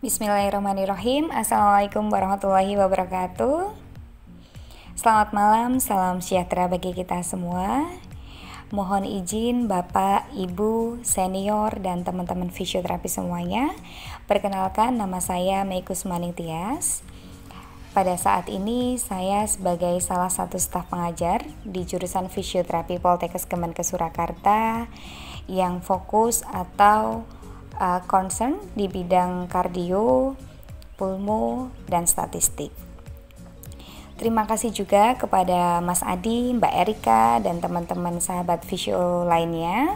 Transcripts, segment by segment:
Bismillahirrahmanirrahim. Assalamualaikum warahmatullahi wabarakatuh. Selamat malam, salam sejahtera bagi kita semua. Mohon izin Bapak, Ibu, senior, dan teman-teman fisioterapi semuanya. Perkenalkan, nama saya Meikus Maning Tias. Pada saat ini saya sebagai salah satu staf pengajar di jurusan fisioterapi Poltekkes Kemenkes Surakarta yang fokus atau concern di bidang kardio, pulmo, dan statistik. Terima kasih juga kepada Mas Adi, Mbak Erika, dan teman-teman sahabat fisio lainnya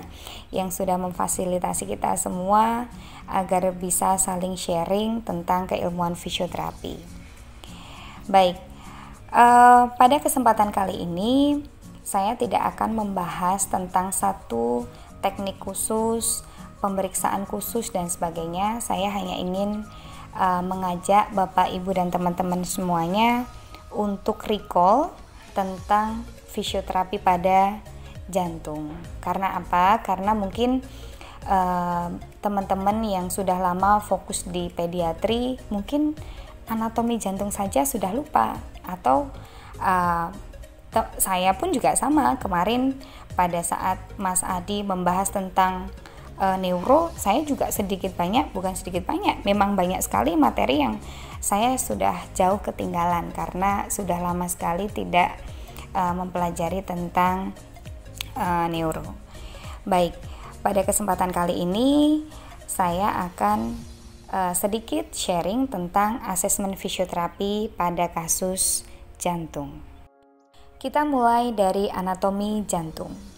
yang sudah memfasilitasi kita semua agar bisa saling sharing tentang keilmuan fisioterapi. Baik, pada kesempatan kali ini saya tidak akan membahas tentang satu teknik khusus, pemeriksaan khusus dan sebagainya. Saya hanya ingin mengajak Bapak, Ibu, dan teman-teman semuanya untuk recall tentang fisioterapi pada jantung. Karena apa? Karena mungkin teman-teman yang sudah lama fokus di pediatri mungkin anatomi jantung saja sudah lupa, atau saya pun juga sama. Kemarin pada saat Mas Adi membahas tentang neuro, saya juga memang banyak sekali materi yang saya sudah jauh ketinggalan karena sudah lama sekali tidak mempelajari tentang neuro. Baik, pada kesempatan kali ini saya akan sedikit sharing tentang asesmen fisioterapi pada kasus jantung. Kita mulai dari anatomi jantung.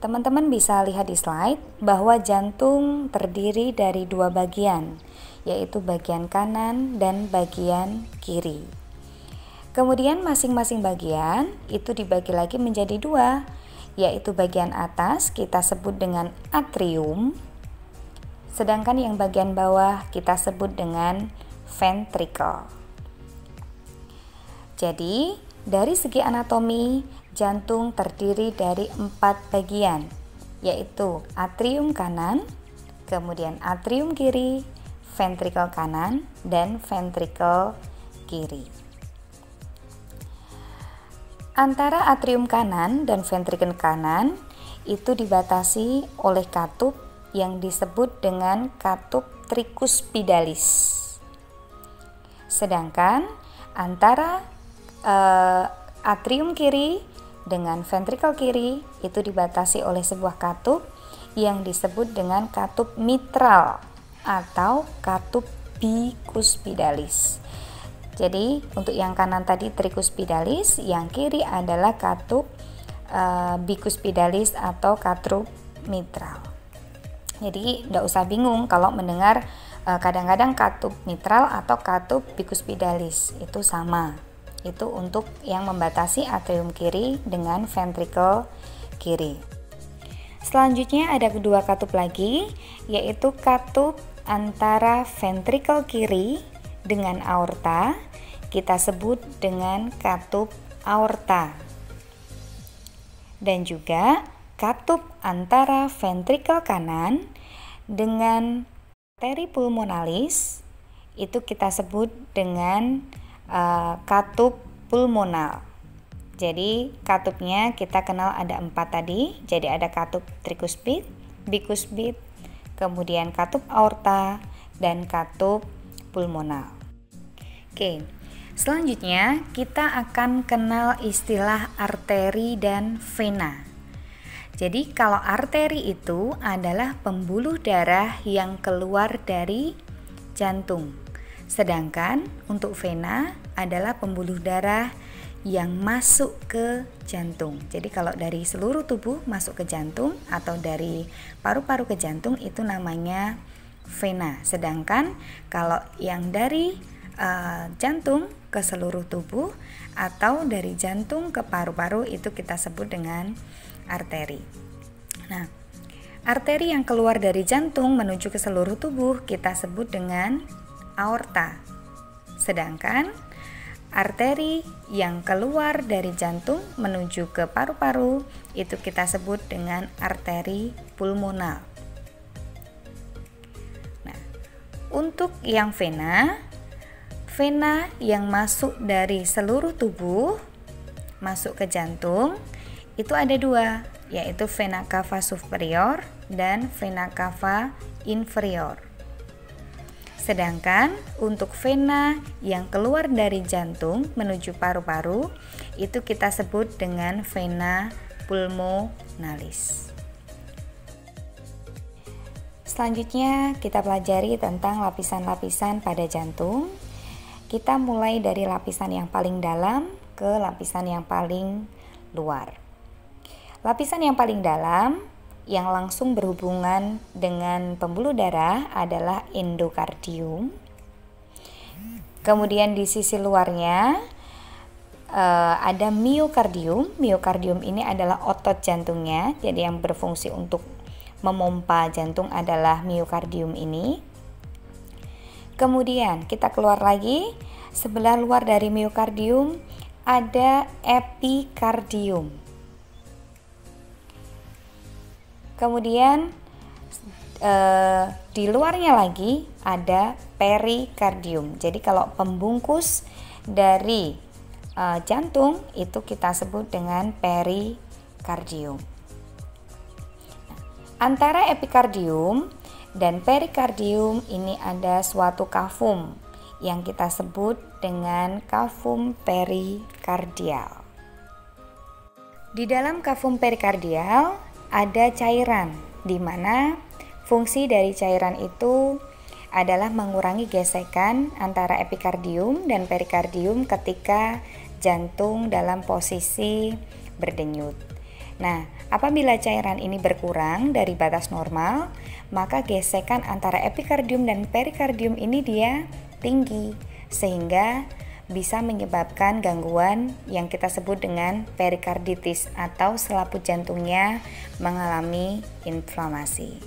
Teman-teman bisa lihat di slide bahwa jantung terdiri dari dua bagian, yaitu bagian kanan dan bagian kiri. Kemudian masing-masing bagian itu dibagi lagi menjadi dua, yaitu bagian atas kita sebut dengan atrium, sedangkan yang bagian bawah kita sebut dengan ventricle. Jadi, dari segi anatomi, jantung terdiri dari 4 bagian, yaitu atrium kanan, kemudian atrium kiri, ventricle kanan, dan ventricle kiri. Antara atrium kanan dan ventricle kanan itu dibatasi oleh katup yang disebut dengan katup tricuspidalis. Sedangkan antara atrium kiri dengan ventricle kiri itu dibatasi oleh sebuah katup yang disebut dengan katup mitral atau katup bicuspidalis. Jadi untuk yang kanan tadi tricuspidalis, yang kiri adalah katup bicuspidalis atau katup mitral. Jadi tidak usah bingung kalau mendengar kadang-kadang katup mitral atau katup bicuspidalis, itu sama. Itu untuk yang membatasi atrium kiri dengan ventricle kiri. Selanjutnya ada kedua katup lagi, yaitu katup antara ventricle kiri dengan aorta, kita sebut dengan katup aorta. Dan juga katup antara ventricle kanan dengan arteri pulmonalis, itu kita sebut dengan katup pulmonal. Jadi katupnya kita kenal ada 4 tadi. Jadi ada katup tricuspid, bicuspid, kemudian katup aorta, dan katup pulmonal. Oke, selanjutnya kita akan kenal istilah arteri dan vena. Jadi kalau arteri itu adalah pembuluh darah yang keluar dari jantung. Sedangkan untuk vena adalah pembuluh darah yang masuk ke jantung. Jadi kalau dari seluruh tubuh masuk ke jantung atau dari paru-paru ke jantung itu namanya vena. Sedangkan kalau yang dari jantung ke seluruh tubuh atau dari jantung ke paru-paru itu kita sebut dengan arteri. Nah, arteri yang keluar dari jantung menuju ke seluruh tubuh kita sebut dengan aorta. Sedangkan arteri yang keluar dari jantung menuju ke paru-paru itu kita sebut dengan arteri pulmonal. Nah, Untuk yang vena yang masuk dari seluruh tubuh masuk ke jantung itu ada dua, yaitu vena cava superior dan vena cava inferior. Sedangkan untuk vena yang keluar dari jantung menuju paru-paru itu kita sebut dengan vena pulmonalis. Selanjutnya kita pelajari tentang lapisan-lapisan pada jantung. Kita mulai dari lapisan yang paling dalam ke lapisan yang paling luar. Lapisan yang paling dalam yang langsung berhubungan dengan pembuluh darah adalah endokardium. Kemudian di sisi luarnya ada miokardium. Miokardium ini adalah otot jantungnya, jadi yang berfungsi untuk memompa jantung adalah miokardium ini. Kemudian kita keluar lagi, sebelah luar dari miokardium ada epikardium. Kemudian di luarnya lagi ada perikardium. Jadi kalau pembungkus dari jantung itu kita sebut dengan perikardium. Antara epikardium dan perikardium ini ada suatu kavum yang kita sebut dengan kavum perikardial. Di dalam kavum perikardial ada cairan, di mana fungsi dari cairan itu adalah mengurangi gesekan antara epikardium dan perikardium ketika jantung dalam posisi berdenyut. Nah, apabila cairan ini berkurang dari batas normal, maka gesekan antara epikardium dan perikardium ini dia tinggi, sehingga bisa menyebabkan gangguan yang kita sebut dengan perikarditis atau selaput jantungnya mengalami inflamasi.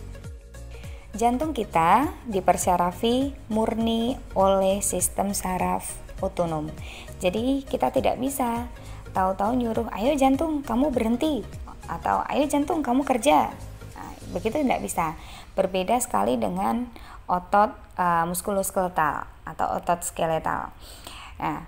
Jantung kita dipersarafi murni oleh sistem saraf otonom. Jadi kita tidak bisa tahu-tahu nyuruh, ayo jantung kamu berhenti, atau ayo jantung kamu kerja. Nah, begitu tidak bisa. Berbeda sekali dengan otot muskuloskeletal atau otot skeletal. Nah,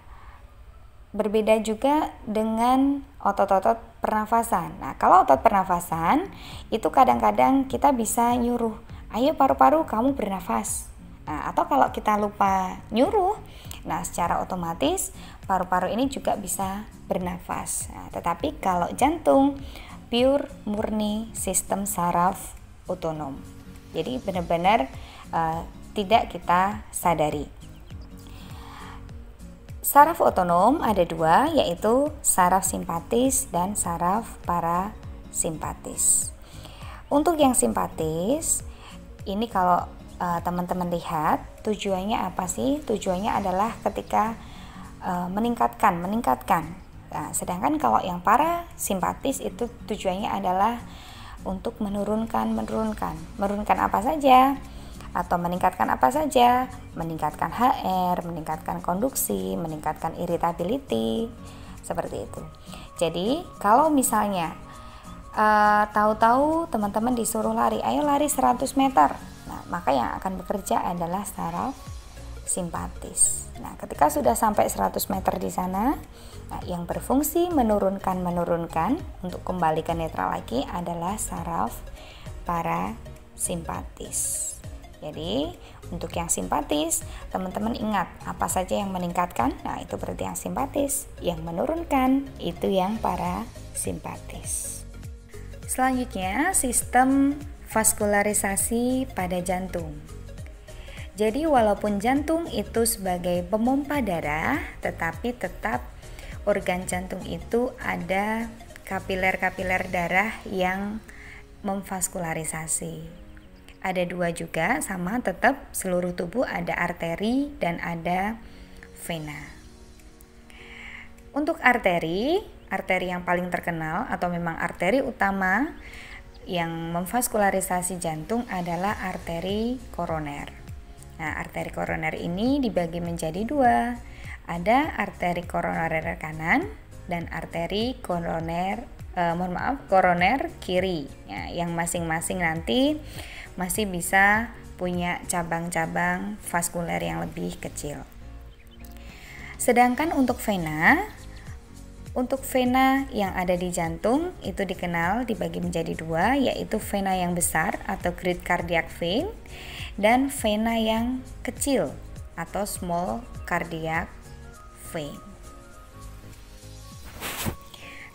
berbeda juga dengan otot-otot pernafasan. Nah, kalau otot pernafasan itu kadang-kadang kita bisa nyuruh, ayo paru-paru kamu bernafas. Nah, atau kalau kita lupa nyuruh, nah secara otomatis paru-paru ini juga bisa bernafas. Nah, tetapi kalau jantung pure murni sistem saraf otonom. Jadi benar-benar tidak kita sadari. Saraf otonom ada dua, yaitu saraf simpatis dan saraf parasimpatis. Untuk yang simpatis, ini kalau teman-teman lihat tujuannya apa sih? Tujuannya adalah ketika meningkatkan. Nah, sedangkan kalau yang parasimpatis itu tujuannya adalah untuk menurunkan apa saja, atau meningkatkan apa saja, meningkatkan HR, meningkatkan konduksi, meningkatkan irritability, seperti itu. Jadi kalau misalnya tahu-tahu teman-teman disuruh lari, ayo lari 100 meter, nah maka yang akan bekerja adalah saraf simpatis. Nah, ketika sudah sampai 100 meter di sana, nah, yang berfungsi menurunkan untuk kembali ke netral lagi adalah saraf parasimpatis. Jadi, untuk yang simpatis, teman-teman ingat apa saja yang meningkatkan? Nah, itu berarti yang simpatis. Yang menurunkan itu yang parasimpatis. Selanjutnya, sistem vaskularisasi pada jantung. Jadi walaupun jantung itu sebagai pemompa darah, tetapi tetap organ jantung itu ada kapiler-kapiler darah yang memvaskularisasi. Ada dua juga, sama tetap seluruh tubuh ada arteri dan ada vena. Untuk arteri yang paling terkenal atau memang arteri utama yang memvaskularisasi jantung adalah arteri koroner. Nah, arteri koroner ini dibagi menjadi dua. Ada arteri koroner kanan dan arteri koroner koroner kiri. Ya, yang masing-masing nanti masih bisa punya cabang-cabang vaskuler yang lebih kecil. Sedangkan untuk vena yang ada di jantung itu dikenal dibagi menjadi dua, yaitu vena yang besar atau great cardiac vein dan vena yang kecil atau small cardiac vein.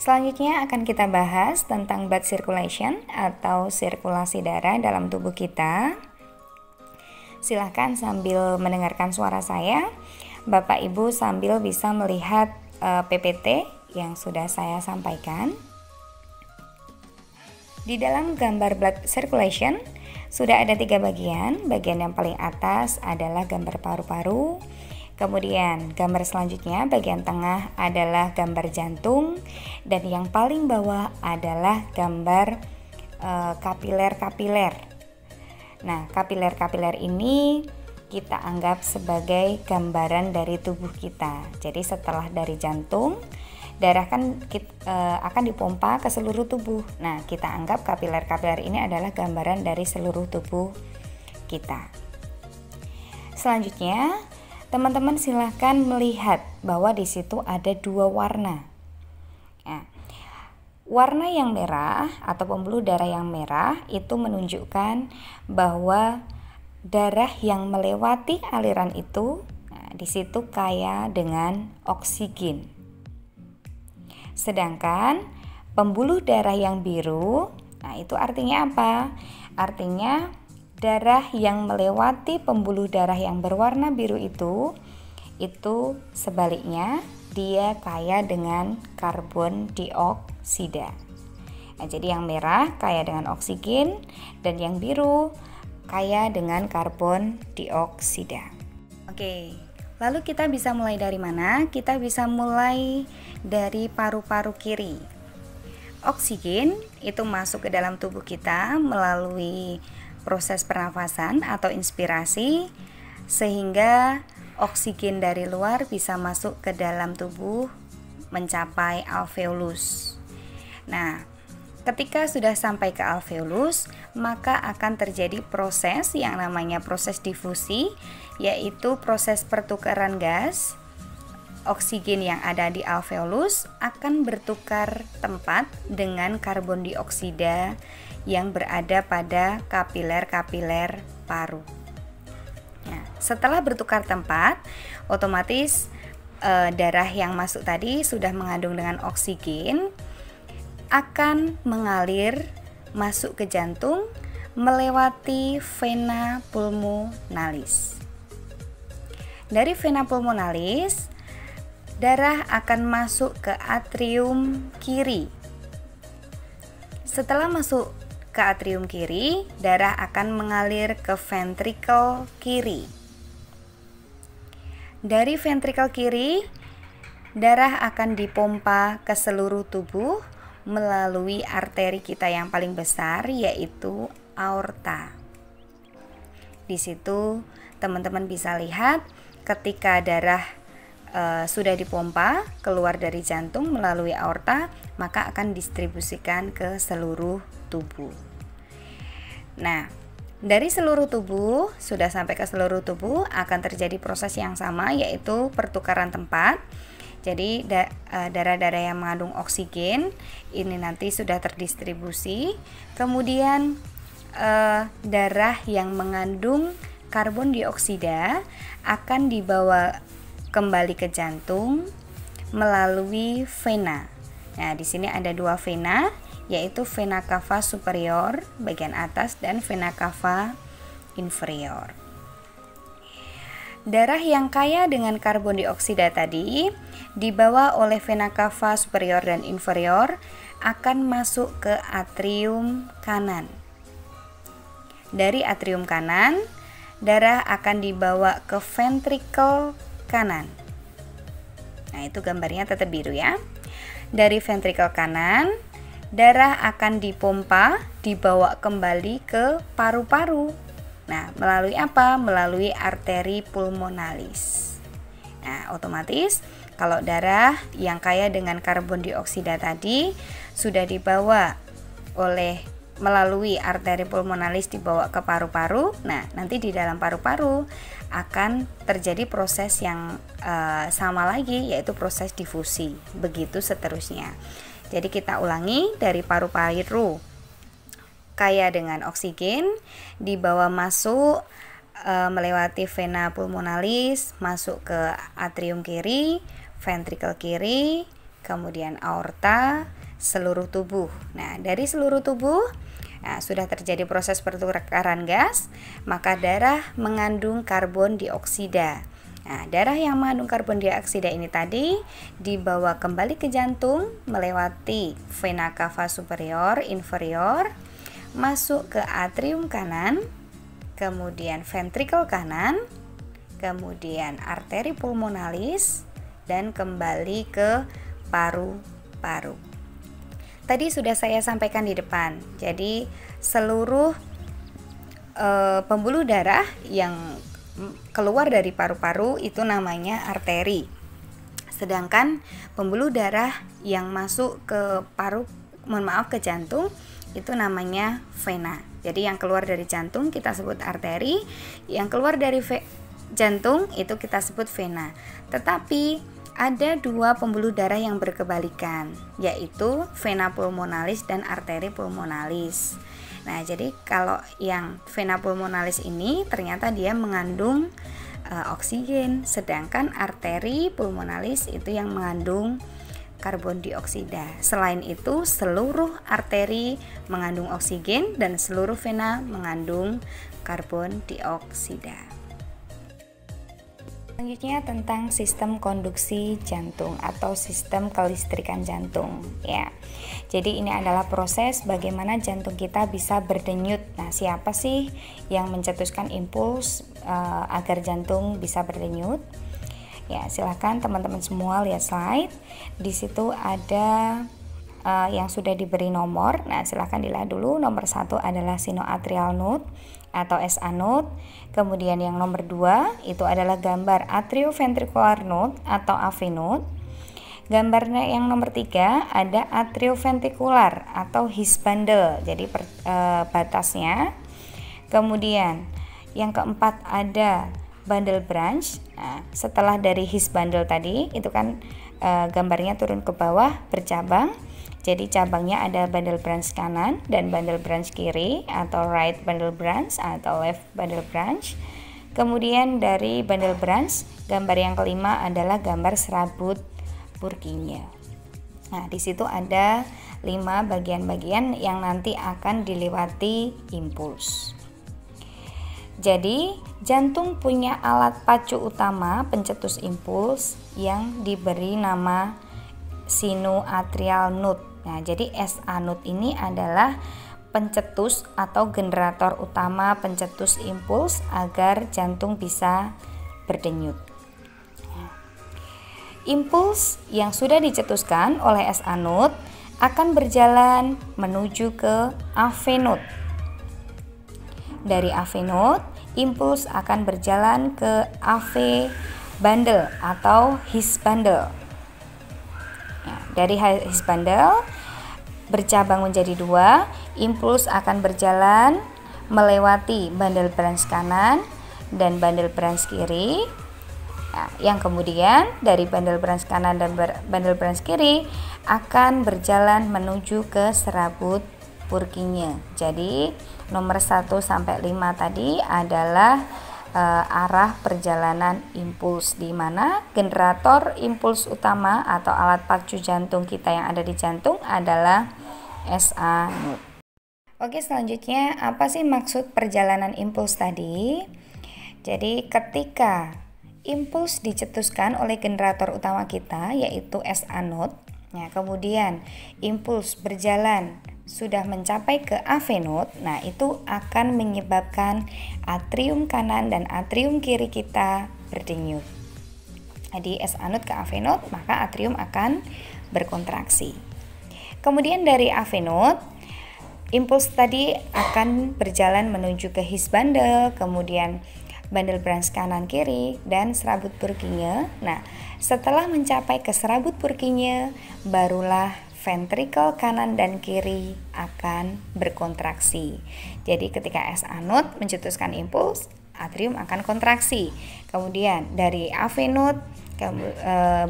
Selanjutnya akan kita bahas tentang blood circulation atau sirkulasi darah dalam tubuh kita. Silahkan sambil mendengarkan suara saya, Bapak Ibu sambil bisa melihat PPT yang sudah saya sampaikan. Di dalam gambar blood circulation sudah ada 3 bagian. Bagian yang paling atas adalah gambar paru-paru. Kemudian gambar selanjutnya bagian tengah adalah gambar jantung, dan yang paling bawah adalah gambar kapiler-kapiler. Nah, kapiler-kapiler ini kita anggap sebagai gambaran dari tubuh kita. Jadi setelah dari jantung, darah kan akan dipompa ke seluruh tubuh. Nah, kita anggap kapiler-kapiler ini adalah gambaran dari seluruh tubuh kita. Selanjutnya, teman-teman silahkan melihat bahwa di situ ada 2 warna. Nah, warna yang merah atau pembuluh darah yang merah itu menunjukkan bahwa darah yang melewati aliran itu, nah, di situ kaya dengan oksigen. Sedangkan pembuluh darah yang biru, nah itu artinya apa? Artinya darah yang melewati pembuluh darah yang berwarna biru itu sebaliknya dia kaya dengan karbon dioksida. Nah, jadi yang merah kaya dengan oksigen dan yang biru kaya dengan karbon dioksida. Oke, lalu kita bisa mulai dari mana? Kita bisa mulai dari paru-paru kiri. Oksigen itu masuk ke dalam tubuh kita melalui proses pernafasan atau inspirasi, sehingga oksigen dari luar bisa masuk ke dalam tubuh mencapai alveolus. Nah, ketika sudah sampai ke alveolus, maka akan terjadi proses yang namanya proses difusi, yaitu proses pertukaran gas. Oksigen yang ada di alveolus akan bertukar tempat dengan karbon dioksida yang berada pada kapiler-kapiler paru. Nah, setelah bertukar tempat, otomatis darah yang masuk tadi sudah mengandung dengan oksigen akan mengalir masuk ke jantung melewati vena pulmonalis. Dari vena pulmonalis, darah akan masuk ke atrium kiri. Setelah masuk ke atrium kiri, darah akan mengalir ke ventrikel kiri. Dari ventrikel kiri, darah akan dipompa ke seluruh tubuh melalui arteri kita yang paling besar, yaitu aorta. Di situ teman-teman bisa lihat ketika darah sudah dipompa keluar dari jantung melalui aorta, maka akan distribusikan ke seluruh tubuh. Nah, dari seluruh tubuh sudah sampai ke seluruh tubuh akan terjadi proses yang sama, yaitu pertukaran tempat. Jadi darah-darah yang mengandung oksigen ini nanti sudah terdistribusi, kemudian darah yang mengandung karbon dioksida akan dibawa kembali ke jantung melalui vena. Nah, di sini ada 2 vena, yaitu vena cava superior bagian atas dan vena cava inferior. Darah yang kaya dengan karbon dioksida tadi dibawa oleh vena cava superior dan inferior akan masuk ke atrium kanan. Dari atrium kanan, darah akan dibawa ke ventrikel kanan. Nah, itu gambarnya tetap biru ya. Dari ventrikel kanan, darah akan dipompa, dibawa kembali ke paru-paru. Nah, melalui apa? Melalui arteri pulmonalis. Nah, otomatis kalau darah yang kaya dengan karbon dioksida tadi sudah dibawa oleh melalui arteri pulmonalis dibawa ke paru-paru. Nah, nanti di dalam paru-paru akan terjadi proses yang sama lagi, yaitu proses difusi. Begitu seterusnya. Jadi kita ulangi, dari paru-paru kaya dengan oksigen, dibawa masuk melewati vena pulmonalis, masuk ke atrium kiri, ventrikel kiri, kemudian aorta, seluruh tubuh. Nah, dari seluruh tubuh sudah terjadi proses pertukaran gas, maka darah mengandung karbon dioksida. Nah, darah yang mengandung karbon dioksida ini tadi dibawa kembali ke jantung melewati vena cava superior, inferior, masuk ke atrium kanan, kemudian ventrikel kanan, kemudian arteri pulmonalis, dan kembali ke paru-paru. Tadi sudah saya sampaikan di depan. Jadi seluruh pembuluh darah yang keluar dari paru-paru itu namanya arteri. Sedangkan pembuluh darah yang masuk ke ke jantung itu namanya vena. Jadi yang keluar dari jantung kita sebut arteri, yang keluar dari jantung itu kita sebut vena. Tetapi ada dua pembuluh darah yang berkebalikan, yaitu vena pulmonalis dan arteri pulmonalis. Nah, jadi kalau yang vena pulmonalis ini ternyata dia mengandung oksigen, sedangkan arteri pulmonalis itu yang mengandung karbon dioksida. Selain itu, seluruh arteri mengandung oksigen dan seluruh vena mengandung karbon dioksida. Selanjutnya tentang sistem konduksi jantung atau sistem kelistrikan jantung ya. Jadi ini adalah proses bagaimana jantung kita bisa berdenyut. Nah, siapa sih yang mencetuskan impuls agar jantung bisa berdenyut? Ya, silahkan teman-teman semua lihat slide. Di situ ada yang sudah diberi nomor. Nah, silahkan dilihat dulu. Nomor 1 adalah sinoatrial node atau SA node. Kemudian yang nomor 2 itu adalah gambar atrioventricular node atau AV node. Gambarnya yang nomor 3 ada atrioventricular atau His bundle. Jadi batasnya. Kemudian yang keempat ada bundle branch. Nah, setelah dari His bundle tadi itu kan gambarnya turun ke bawah bercabang. Jadi cabangnya ada bundle branch kanan dan bundle branch kiri atau right bundle branch atau left bundle branch. Kemudian dari bundle branch, gambar yang kelima adalah gambar serabut Purkinje. Nah, di situ ada 5 bagian-bagian yang nanti akan dilewati impuls. Jadi, jantung punya alat pacu utama pencetus impuls yang diberi nama sinoatrial node. Nah, jadi SA node ini adalah pencetus atau generator utama pencetus impuls agar jantung bisa berdenyut. Impuls yang sudah dicetuskan oleh SA node akan berjalan menuju ke AV node. Dari AV node, impuls akan berjalan ke AV bundle atau His bundle. Dari His bundle bercabang menjadi 2, impuls akan berjalan melewati bundle branch kanan dan bundle branch kiri. Nah, yang kemudian dari bundle branch kanan dan bundle branch kiri akan berjalan menuju ke serabut Purkinje. Jadi nomor 1 sampai 5 tadi adalah arah perjalanan impuls, di mana generator impuls utama atau alat pacu jantung kita yang ada di jantung adalah SA node. Oke, selanjutnya apa sih maksud perjalanan impuls tadi? Jadi ketika impuls dicetuskan oleh generator utama kita yaitu SA node, nah kemudian impuls berjalan sudah mencapai ke AV node, nah itu akan menyebabkan atrium kanan dan atrium kiri kita berdenyut. Jadi SA node ke AV node, maka atrium akan berkontraksi. Kemudian dari AV node, impuls tadi akan berjalan menuju ke His bundle, kemudian bundle branch kanan kiri dan serabut Purkinje. Nah, setelah mencapai ke serabut Purkinje, barulah ventrikel kanan dan kiri akan berkontraksi. Jadi ketika S anode mencetuskan impuls, atrium akan kontraksi. Kemudian dari AV node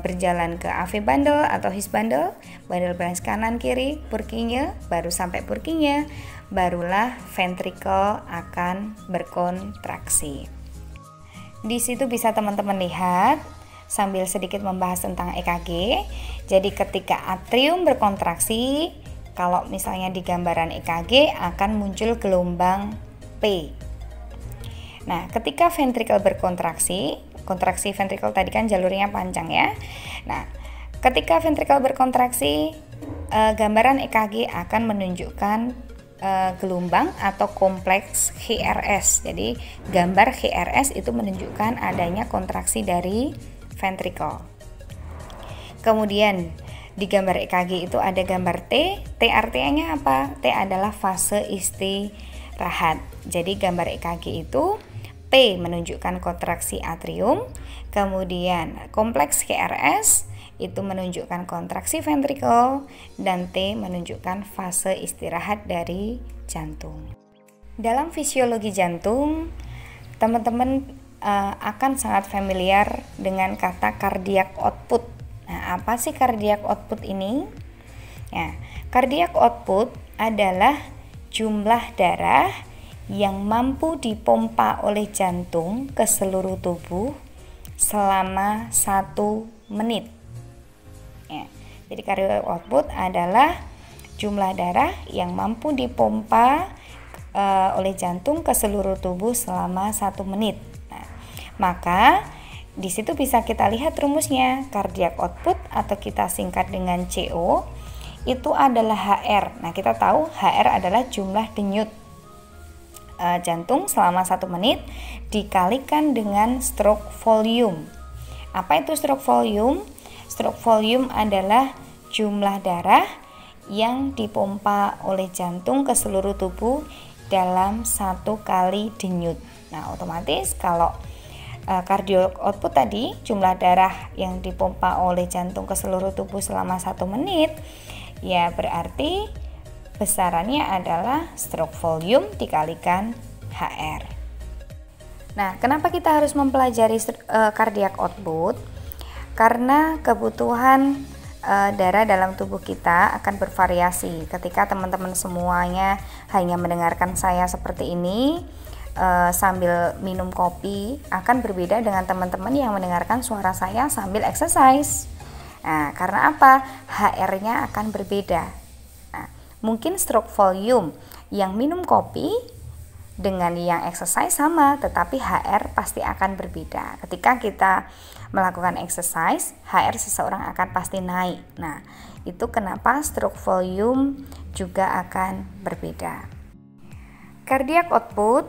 berjalan ke AV bundle atau His bundle, bundle branch kanan kiri, Purkinje, baru sampai Purkinje, barulah ventrikel akan berkontraksi. Di situ bisa teman-teman lihat sambil sedikit membahas tentang EKG. Jadi ketika atrium berkontraksi, kalau misalnya di gambaran EKG akan muncul gelombang P. Nah, ketika ventrikel berkontraksi, kontraksi ventrikel tadi kan jalurnya panjang ya. Nah, ketika ventrikel berkontraksi, gambaran EKG akan menunjukkan gelombang atau kompleks HRS. Jadi gambar HRS itu menunjukkan adanya kontraksi dari ventrikel. Kemudian di gambar EKG itu ada gambar T. T artinya apa? T adalah fase istirahat. Jadi gambar EKG itu P menunjukkan kontraksi atrium, kemudian kompleks HRS itu menunjukkan kontraksi ventrikel, dan T menunjukkan fase istirahat dari jantung. Dalam fisiologi jantung, teman-teman akan sangat familiar dengan kata cardiac output. Nah, apa sih cardiac output ini? Ya, cardiac output adalah jumlah darah yang mampu dipompa oleh jantung ke seluruh tubuh selama 1 menit. Ya, jadi cardiac output adalah jumlah darah yang mampu dipompa oleh jantung ke seluruh tubuh selama 1 menit. Nah, maka di situ bisa kita lihat rumusnya. Cardiac output atau kita singkat dengan CO itu adalah HR. Nah, kita tahu HR adalah jumlah denyut jantung selama 1 menit dikalikan dengan stroke volume. Apa itu stroke volume? Stroke volume adalah jumlah darah yang dipompa oleh jantung ke seluruh tubuh dalam 1 kali denyut. Nah, otomatis kalau cardiac output tadi, jumlah darah yang dipompa oleh jantung ke seluruh tubuh selama 1 menit, ya berarti besarannya adalah stroke volume dikalikan HR. Nah, kenapa kita harus mempelajari cardiac output? Karena kebutuhan darah dalam tubuh kita akan bervariasi. Ketika teman-teman semuanya hanya mendengarkan saya seperti ini sambil minum kopi, akan berbeda dengan teman-teman yang mendengarkan suara saya sambil exercise. Nah, karena apa? HR-nya akan berbeda. Mungkin stroke volume yang minum kopi dengan yang exercise sama, tetapi HR pasti akan berbeda. Ketika kita melakukan exercise, HR seseorang akan pasti naik. Nah, itu kenapa stroke volume juga akan berbeda. Cardiac output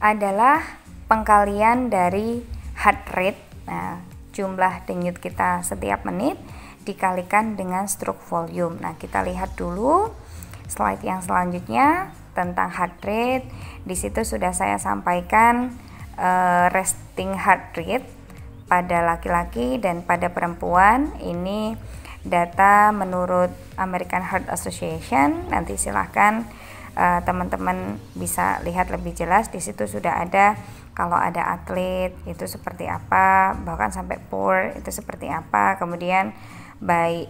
adalah pengkalian dari heart rate, jumlah denyut kita setiap menit dikalikan dengan stroke volume. Nah, kita lihat dulu slide yang selanjutnya tentang heart rate. Di situ sudah saya sampaikan resting heart rate pada laki-laki dan pada perempuan. Ini data menurut American Heart Association. Nanti silahkan teman-teman bisa lihat lebih jelas. Di situ sudah ada kalau ada atlet itu seperti apa, bahkan sampai poor itu seperti apa. Kemudian baik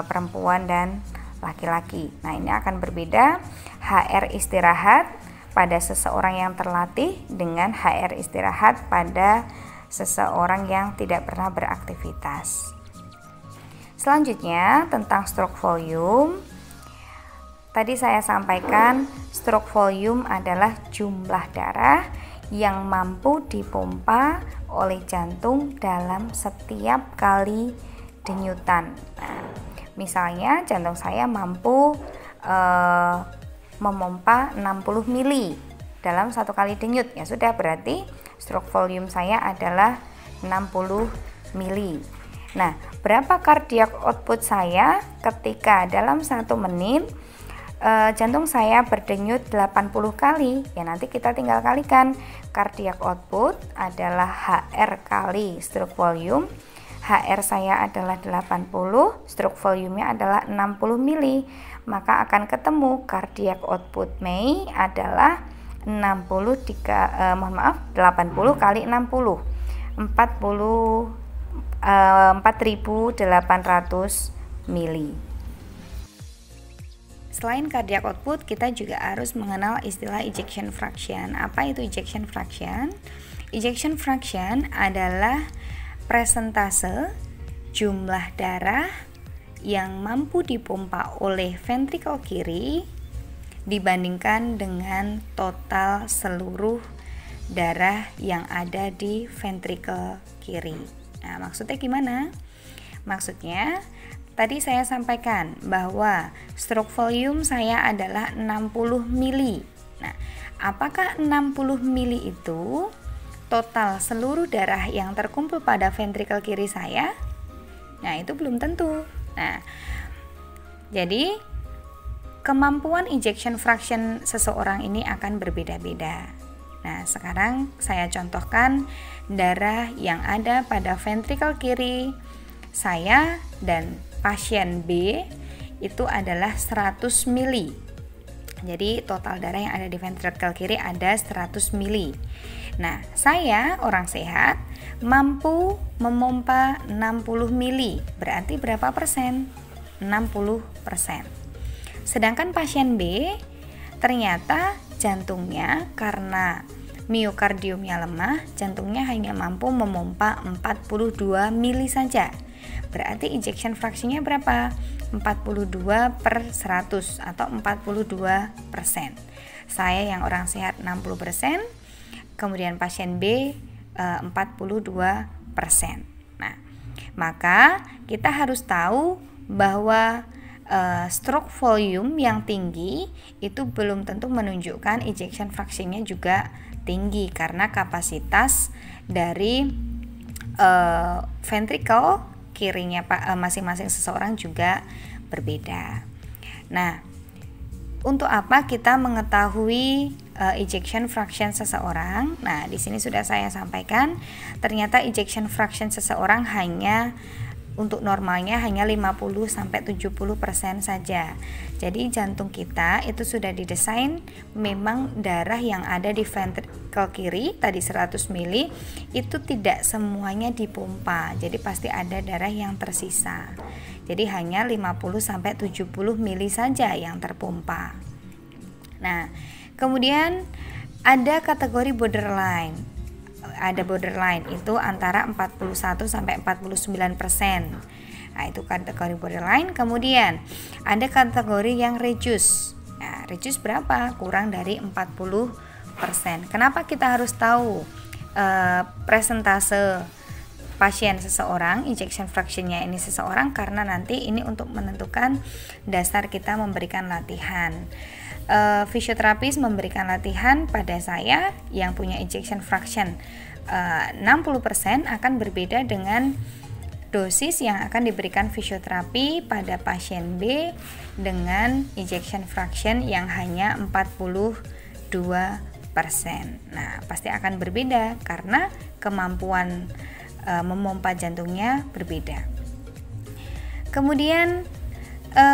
perempuan dan laki-laki. Nah, ini akan berbeda HR istirahat pada seseorang yang terlatih dengan HR istirahat pada seseorang yang tidak pernah beraktivitas. Selanjutnya tentang stroke volume. Tadi saya sampaikan stroke volume adalah jumlah darah yang mampu dipompa oleh jantung dalam setiap kali denyutan. Nah, misalnya jantung saya mampu memompa 60 mili dalam 1 kali denyut, ya sudah berarti stroke volume saya adalah 60 mili. Nah, berapa cardiac output saya ketika dalam 1 menit jantung saya berdenyut 80 kali? Ya, nanti kita tinggal kalikan. Cardiac output adalah HR kali stroke volume. HR saya adalah 80, stroke volume-nya adalah 60 mili, maka akan ketemu cardiac output May adalah 80 kali 60, 4.800 mili. Selain cardiac output, kita juga harus mengenal istilah ejection fraction. Apa itu ejection fraction? Ejection fraction adalah persentase jumlah darah yang mampu dipompa oleh ventrikel kiri dibandingkan dengan total seluruh darah yang ada di ventrikel kiri. Nah, maksudnya gimana? Maksudnya tadi saya sampaikan bahwa stroke volume saya adalah 60 mili. Nah, apakah 60 mili itu total seluruh darah yang terkumpul pada ventrikel kiri saya? Nah, itu belum tentu. Nah, jadi kemampuan ejection fraction seseorang ini akan berbeda-beda. Nah, sekarang saya contohkan darah yang ada pada ventrikel kiri saya dan pasien B itu adalah 100 mili. Jadi total darah yang ada di ventrikel kiri ada 100 mili. Nah, saya orang sehat mampu memompa 60 mili. Berarti berapa persen? 60%. Sedangkan pasien B ternyata jantungnya karena miokardiumnya lemah, jantungnya hanya mampu memompa 42 mili saja. Berarti ejection fraction-nya berapa? 42/100 atau 42%. Saya yang orang sehat 60%, kemudian pasien B 42%. Nah, maka kita harus tahu bahwa stroke volume yang tinggi itu belum tentu menunjukkan ejection fraction-nya juga tinggi karena kapasitas dari ventrikel kirinya masing-masing seseorang juga berbeda. Nah, untuk apa kita mengetahui ejection fraction seseorang? Nah, di sini sudah saya sampaikan, ternyata ejection fraction seseorang hanya untuk normalnya hanya 50-70% saja. Jadi jantung kita itu sudah didesain memang darah yang ada di ventrikel kiri tadi 100 mili itu tidak semuanya dipompa. Jadi pasti ada darah yang tersisa. Jadi hanya 50-70 mili saja yang terpompa. Nah, kemudian ada kategori borderline. Ada borderline itu antara 41-49%. Nah, itu kategori borderline. Kemudian ada kategori yang reduce. Nah, reduce berapa? Kurang dari 40%. Kenapa kita harus tahu presentase pasien seseorang, ejection fraction-nya ini seseorang? Karena nanti ini untuk menentukan dasar kita memberikan latihan. Fisioterapis memberikan latihan pada saya yang punya ejection fraction 60% akan berbeda dengan dosis yang akan diberikan fisioterapi pada pasien B dengan ejection fraction yang hanya 42%. Nah, pasti akan berbeda karena kemampuan memompa jantungnya berbeda. Kemudian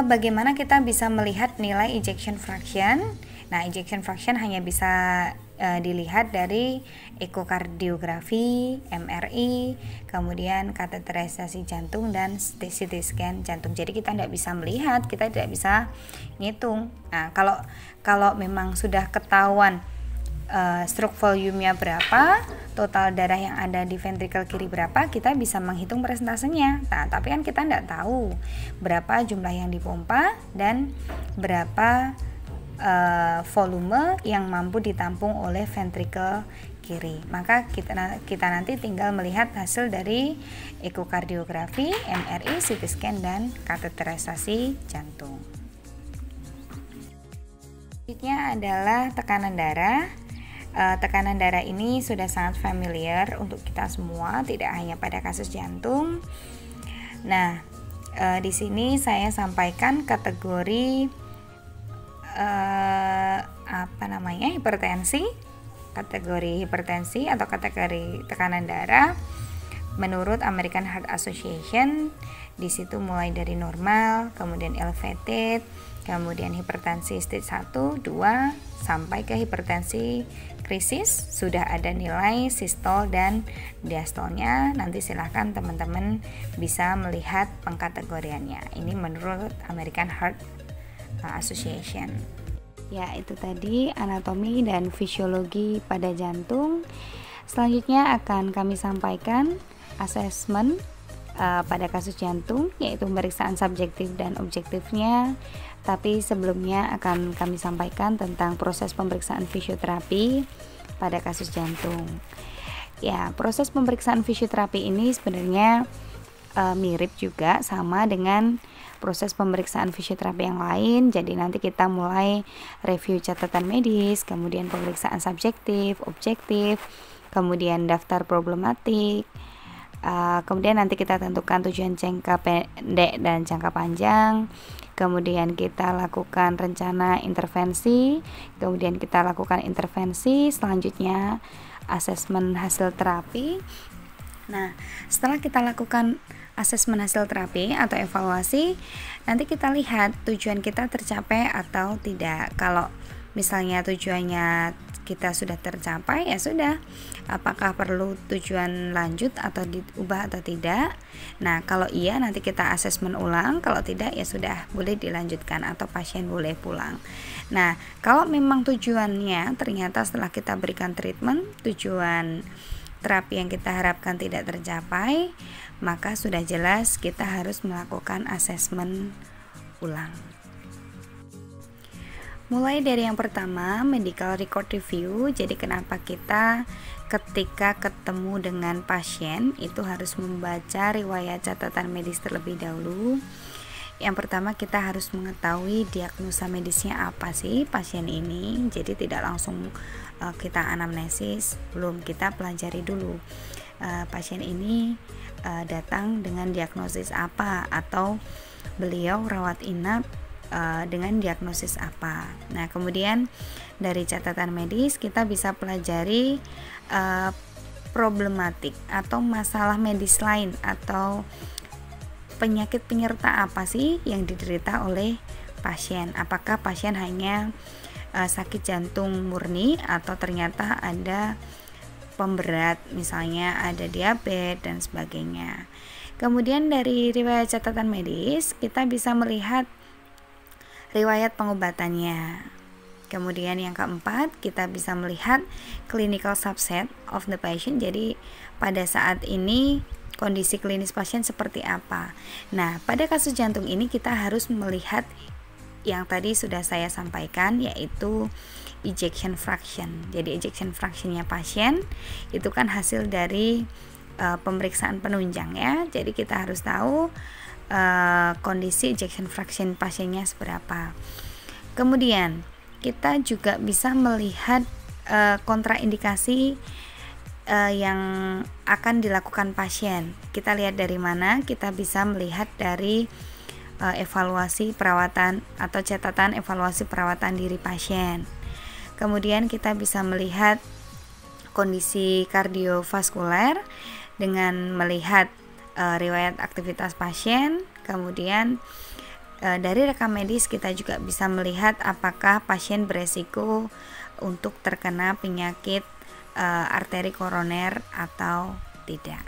bagaimana kita bisa melihat nilai ejection fraction? Nah, ejection fraction hanya bisa dilihat dari ekokardiografi, MRI, kemudian kateterisasi jantung dan CT scan jantung. Jadi kita tidak bisa melihat, kita tidak bisa ngitung. Nah, kalau memang sudah ketahuan stroke volume-nya berapa, total darah yang ada di ventrikel kiri berapa, kita bisa menghitung persentasenya. Nah, tapi kan kita tidak tahu berapa jumlah yang dipompa dan berapa volume yang mampu ditampung oleh ventrikel kiri. Maka kita nanti tinggal melihat hasil dari ekokardiografi, MRI, CT scan dan kateterisasi jantung. Selanjutnya adalah tekanan darah. Tekanan darah ini sudah sangat familiar untuk kita semua, tidak hanya pada kasus jantung. Nah, di sini saya sampaikan kategori hipertensi, kategori hipertensi atau kategori tekanan darah. menurut American Heart Association, di situ mulai dari normal, kemudian elevated, kemudian hipertensi stage 1, 2, sampai ke hipertensi krisis, sudah ada nilai sistol dan diastolnya. Nanti silahkan teman-teman bisa melihat pengkategoriannya. Ini menurut American Heart Association. Ya, itu tadi anatomi dan fisiologi pada jantung. Selanjutnya akan kami sampaikan asesmen pada kasus jantung, yaitu pemeriksaan subjektif dan objektifnya. Tapi sebelumnya akan kami sampaikan tentang proses pemeriksaan fisioterapi pada kasus jantung. Ya, proses pemeriksaan fisioterapi ini sebenarnya mirip juga sama dengan proses pemeriksaan fisioterapi yang lain. Jadi nanti kita mulai review catatan medis, kemudian pemeriksaan subjektif, objektif, kemudian daftar problematik, kemudian nanti kita tentukan tujuan jangka pendek dan jangka panjang, kemudian kita lakukan rencana intervensi, kemudian kita lakukan intervensi, selanjutnya asesmen hasil terapi. Nah, setelah kita lakukan asesmen hasil terapi atau evaluasi, nanti kita lihat tujuan kita tercapai atau tidak. Kalau misalnya tujuannya kita sudah tercapai, ya sudah, apakah perlu tujuan lanjut atau diubah atau tidak. Nah, kalau iya nanti kita asesmen ulang, kalau tidak ya sudah boleh dilanjutkan atau pasien boleh pulang. Nah, kalau memang tujuannya ternyata setelah kita berikan treatment, tujuan terapi yang kita harapkan tidak tercapai, maka sudah jelas kita harus melakukan asesmen ulang. Mulai dari yang pertama, medical record review. Jadi kenapa kita ketika ketemu dengan pasien itu harus membaca riwayat catatan medis terlebih dahulu. Yang pertama, kita harus mengetahui diagnosa medisnya apa sih pasien ini. Jadi tidak langsung kita anamnesis, belum, kita pelajari dulu pasien ini datang dengan diagnosis apa, atau beliau rawat inap dengan diagnosis apa. Nah, kemudian dari catatan medis kita bisa pelajari problematik atau masalah medis lain atau penyakit penyerta apa sih yang diderita oleh pasien. Apakah pasien hanya sakit jantung murni atau ternyata ada pemberat, misalnya ada diabetes dan sebagainya. Kemudian dari riwayat catatan medis kita bisa melihat riwayat pengobatannya. Kemudian yang keempat, kita bisa melihat clinical subset of the patient. Jadi pada saat ini kondisi klinis pasien seperti apa. Nah, pada kasus jantung ini kita harus melihat yang tadi sudah saya sampaikan, yaitu ejection fraction. Jadi ejection fractionnya pasien itu kan hasil dari pemeriksaan penunjang ya. Jadi kita harus tahu kondisi ejection fraction pasiennya seberapa. Kemudian kita juga bisa melihat kontraindikasi yang akan dilakukan pasien. Kita lihat dari mana? Kita bisa melihat dari evaluasi perawatan atau catatan evaluasi perawatan diri pasien. Kemudian kita bisa melihat kondisi kardiovaskuler dengan melihat riwayat aktivitas pasien. Kemudian dari rekam medis kita juga bisa melihat apakah pasien beresiko untuk terkena penyakit arteri koroner atau tidak.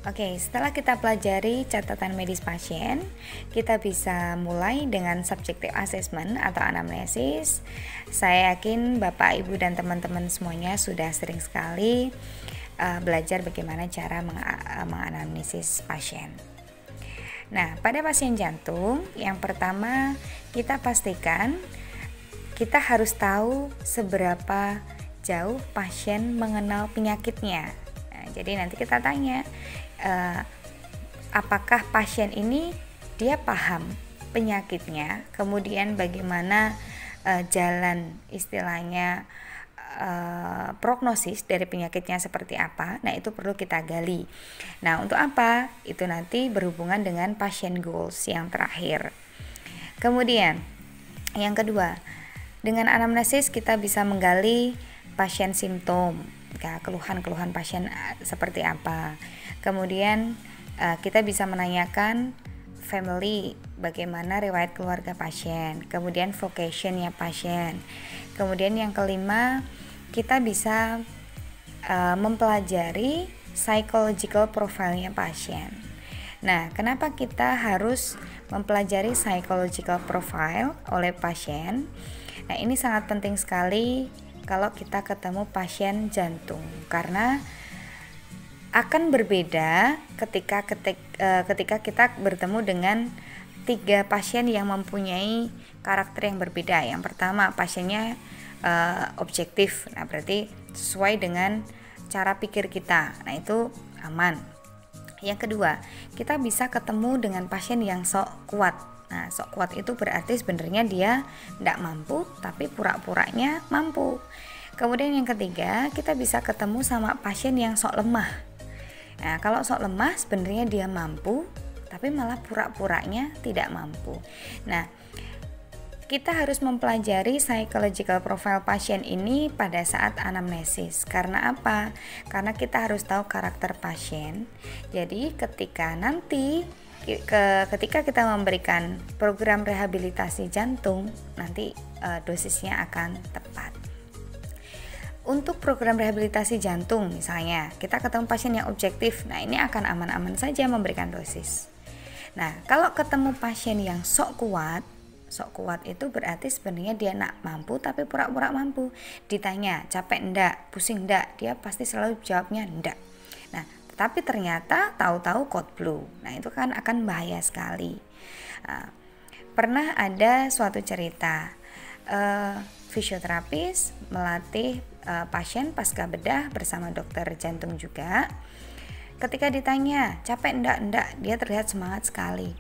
Oke, setelah kita pelajari catatan medis pasien, kita bisa mulai dengan subjective assessment atau anamnesis. Saya yakin Bapak, Ibu, dan teman-teman semuanya sudah sering sekali belajar bagaimana cara menganamnesis pasien. Nah, pada pasien jantung, yang pertama kita pastikan kita harus tahu seberapa jauh pasien mengenal penyakitnya. Nah, jadi nanti kita tanya, apakah pasien ini dia paham penyakitnya, kemudian bagaimana jalan istilahnya prognosis dari penyakitnya seperti apa. Nah, itu perlu kita gali. Nah, untuk apa? Itu nanti berhubungan dengan patient goals yang terakhir. Kemudian yang kedua, dengan anamnesis kita bisa menggali pasien simptom. keluhan-keluhan pasien seperti apa. Kemudian kita bisa menanyakan family, bagaimana riwayat keluarga pasien, kemudian vocationnya pasien. Kemudian yang kelima, kita bisa mempelajari psychological profile-nya pasien. Nah, kenapa kita harus mempelajari psychological profile oleh pasien? Nah, ini sangat penting sekali kalau kita ketemu pasien jantung, karena akan berbeda ketika kita bertemu dengan 3 pasien yang mempunyai karakter yang berbeda. Yang pertama, pasiennya objektif, nah berarti sesuai dengan cara pikir kita, nah itu aman. Yang kedua, kita bisa ketemu dengan pasien yang sok kuat. Nah, sok kuat itu berarti sebenarnya dia tidak mampu, tapi pura-puranya mampu. Kemudian yang ketiga, kita bisa ketemu sama pasien yang sok lemah. Nah, kalau sok lemah sebenarnya dia mampu, tapi malah pura-puranya tidak mampu. Nah, kita harus mempelajari psychological profile pasien ini pada saat anamnesis. Karena apa? Karena kita harus tahu karakter pasien. Jadi ketika kita memberikan program rehabilitasi jantung, nanti dosisnya akan tepat. Untuk program rehabilitasi jantung misalnya, kita ketemu pasien yang objektif, nah ini akan aman-aman saja memberikan dosis. Nah, kalau ketemu pasien yang sok kuat itu berarti sebenarnya dia nak mampu tapi pura-pura mampu. Ditanya capek enggak, pusing enggak, dia pasti selalu jawabnya enggak. Nah, tetapi ternyata tahu-tahu code blue. Nah, itu kan akan bahaya sekali. Pernah ada suatu cerita, fisioterapis melatih pasien pasca bedah bersama dokter jantung juga. Ketika ditanya capek enggak, dia terlihat semangat sekali.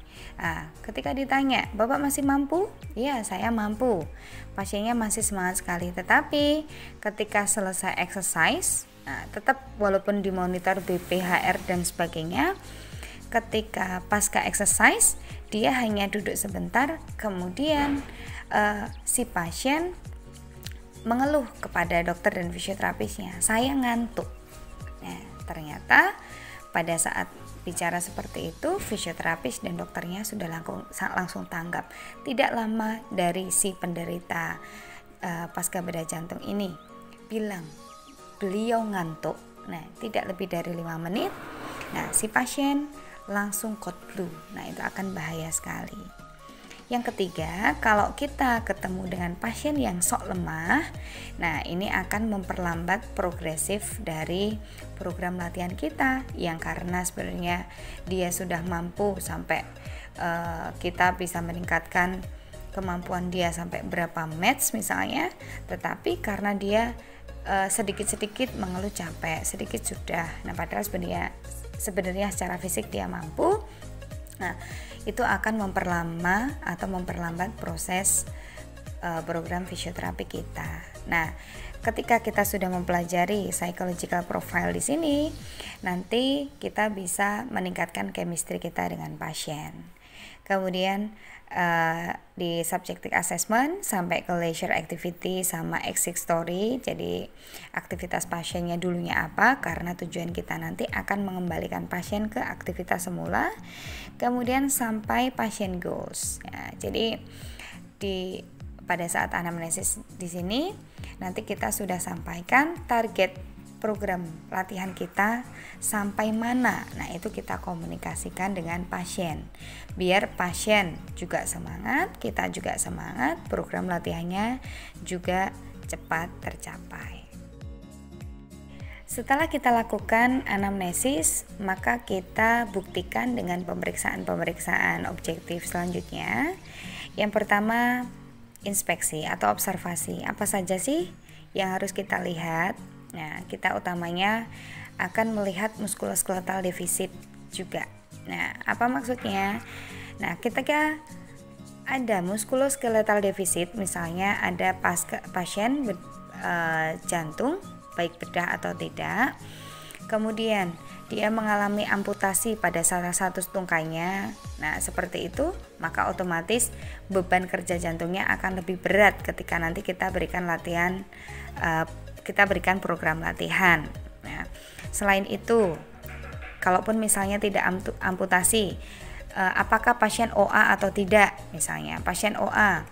Ketika ditanya, Bapak masih mampu? Iya, saya mampu. Pasiennya masih semangat sekali. Tetapi ketika selesai exercise, tetap walaupun dimonitor BPHR dan sebagainya, ketika pasca exercise dia hanya duduk sebentar, kemudian si pasien mengeluh kepada dokter dan fisioterapisnya, saya ngantuk. Nah, ternyata pada saat bicara seperti itu, fisioterapis dan dokternya sudah langsung tanggap. Tidak lama dari si penderita pasca bedah jantung ini bilang beliau ngantuk. Nah, tidak lebih dari 5 menit. Nah, si pasien langsung code blue. Nah, itu akan bahaya sekali. Yang ketiga, kalau kita ketemu dengan pasien yang sok lemah, nah ini akan memperlambat progresif dari program latihan kita, yang karena sebenarnya dia sudah mampu sampai kita bisa meningkatkan kemampuan dia sampai berapa match misalnya, tetapi karena dia sedikit-sedikit mengeluh capek, sedikit sudah. Nah, padahal sebenarnya secara fisik dia mampu. Nah, itu akan memperlama atau memperlambat proses program fisioterapi kita. Nah, ketika kita sudah mempelajari psychological profile di sini, nanti kita bisa meningkatkan chemistry kita dengan pasien. Kemudian di subjective assessment sampai ke leisure activity sama exit story. Jadi aktivitas pasiennya dulunya apa, karena tujuan kita nanti akan mengembalikan pasien ke aktivitas semula. Kemudian sampai pasien goals. Ya, jadi pada saat anamnesis di sini nanti kita sudah sampaikan target program latihan kita sampai mana. Nah, itu kita komunikasikan dengan pasien. Biar pasien juga semangat, kita juga semangat, program latihannya juga cepat tercapai. Setelah kita lakukan anamnesis, maka kita buktikan dengan pemeriksaan-pemeriksaan objektif selanjutnya. Yang pertama, inspeksi atau observasi. Apa saja sih yang harus kita lihat? Nah, kita utamanya akan melihat muskuloskeletal defisit juga. Nah, apa maksudnya? Nah, ketika ada muskuloskeletal defisit, misalnya ada pasien jantung, baik bedah atau tidak, kemudian dia mengalami amputasi pada salah satu tungkainya. Nah, seperti itu, maka otomatis beban kerja jantungnya akan lebih berat ketika nanti kita berikan latihan kita berikan program latihan. Nah, selain itu, kalaupun misalnya tidak amputasi, apakah pasien OA atau tidak? Misalnya pasien OA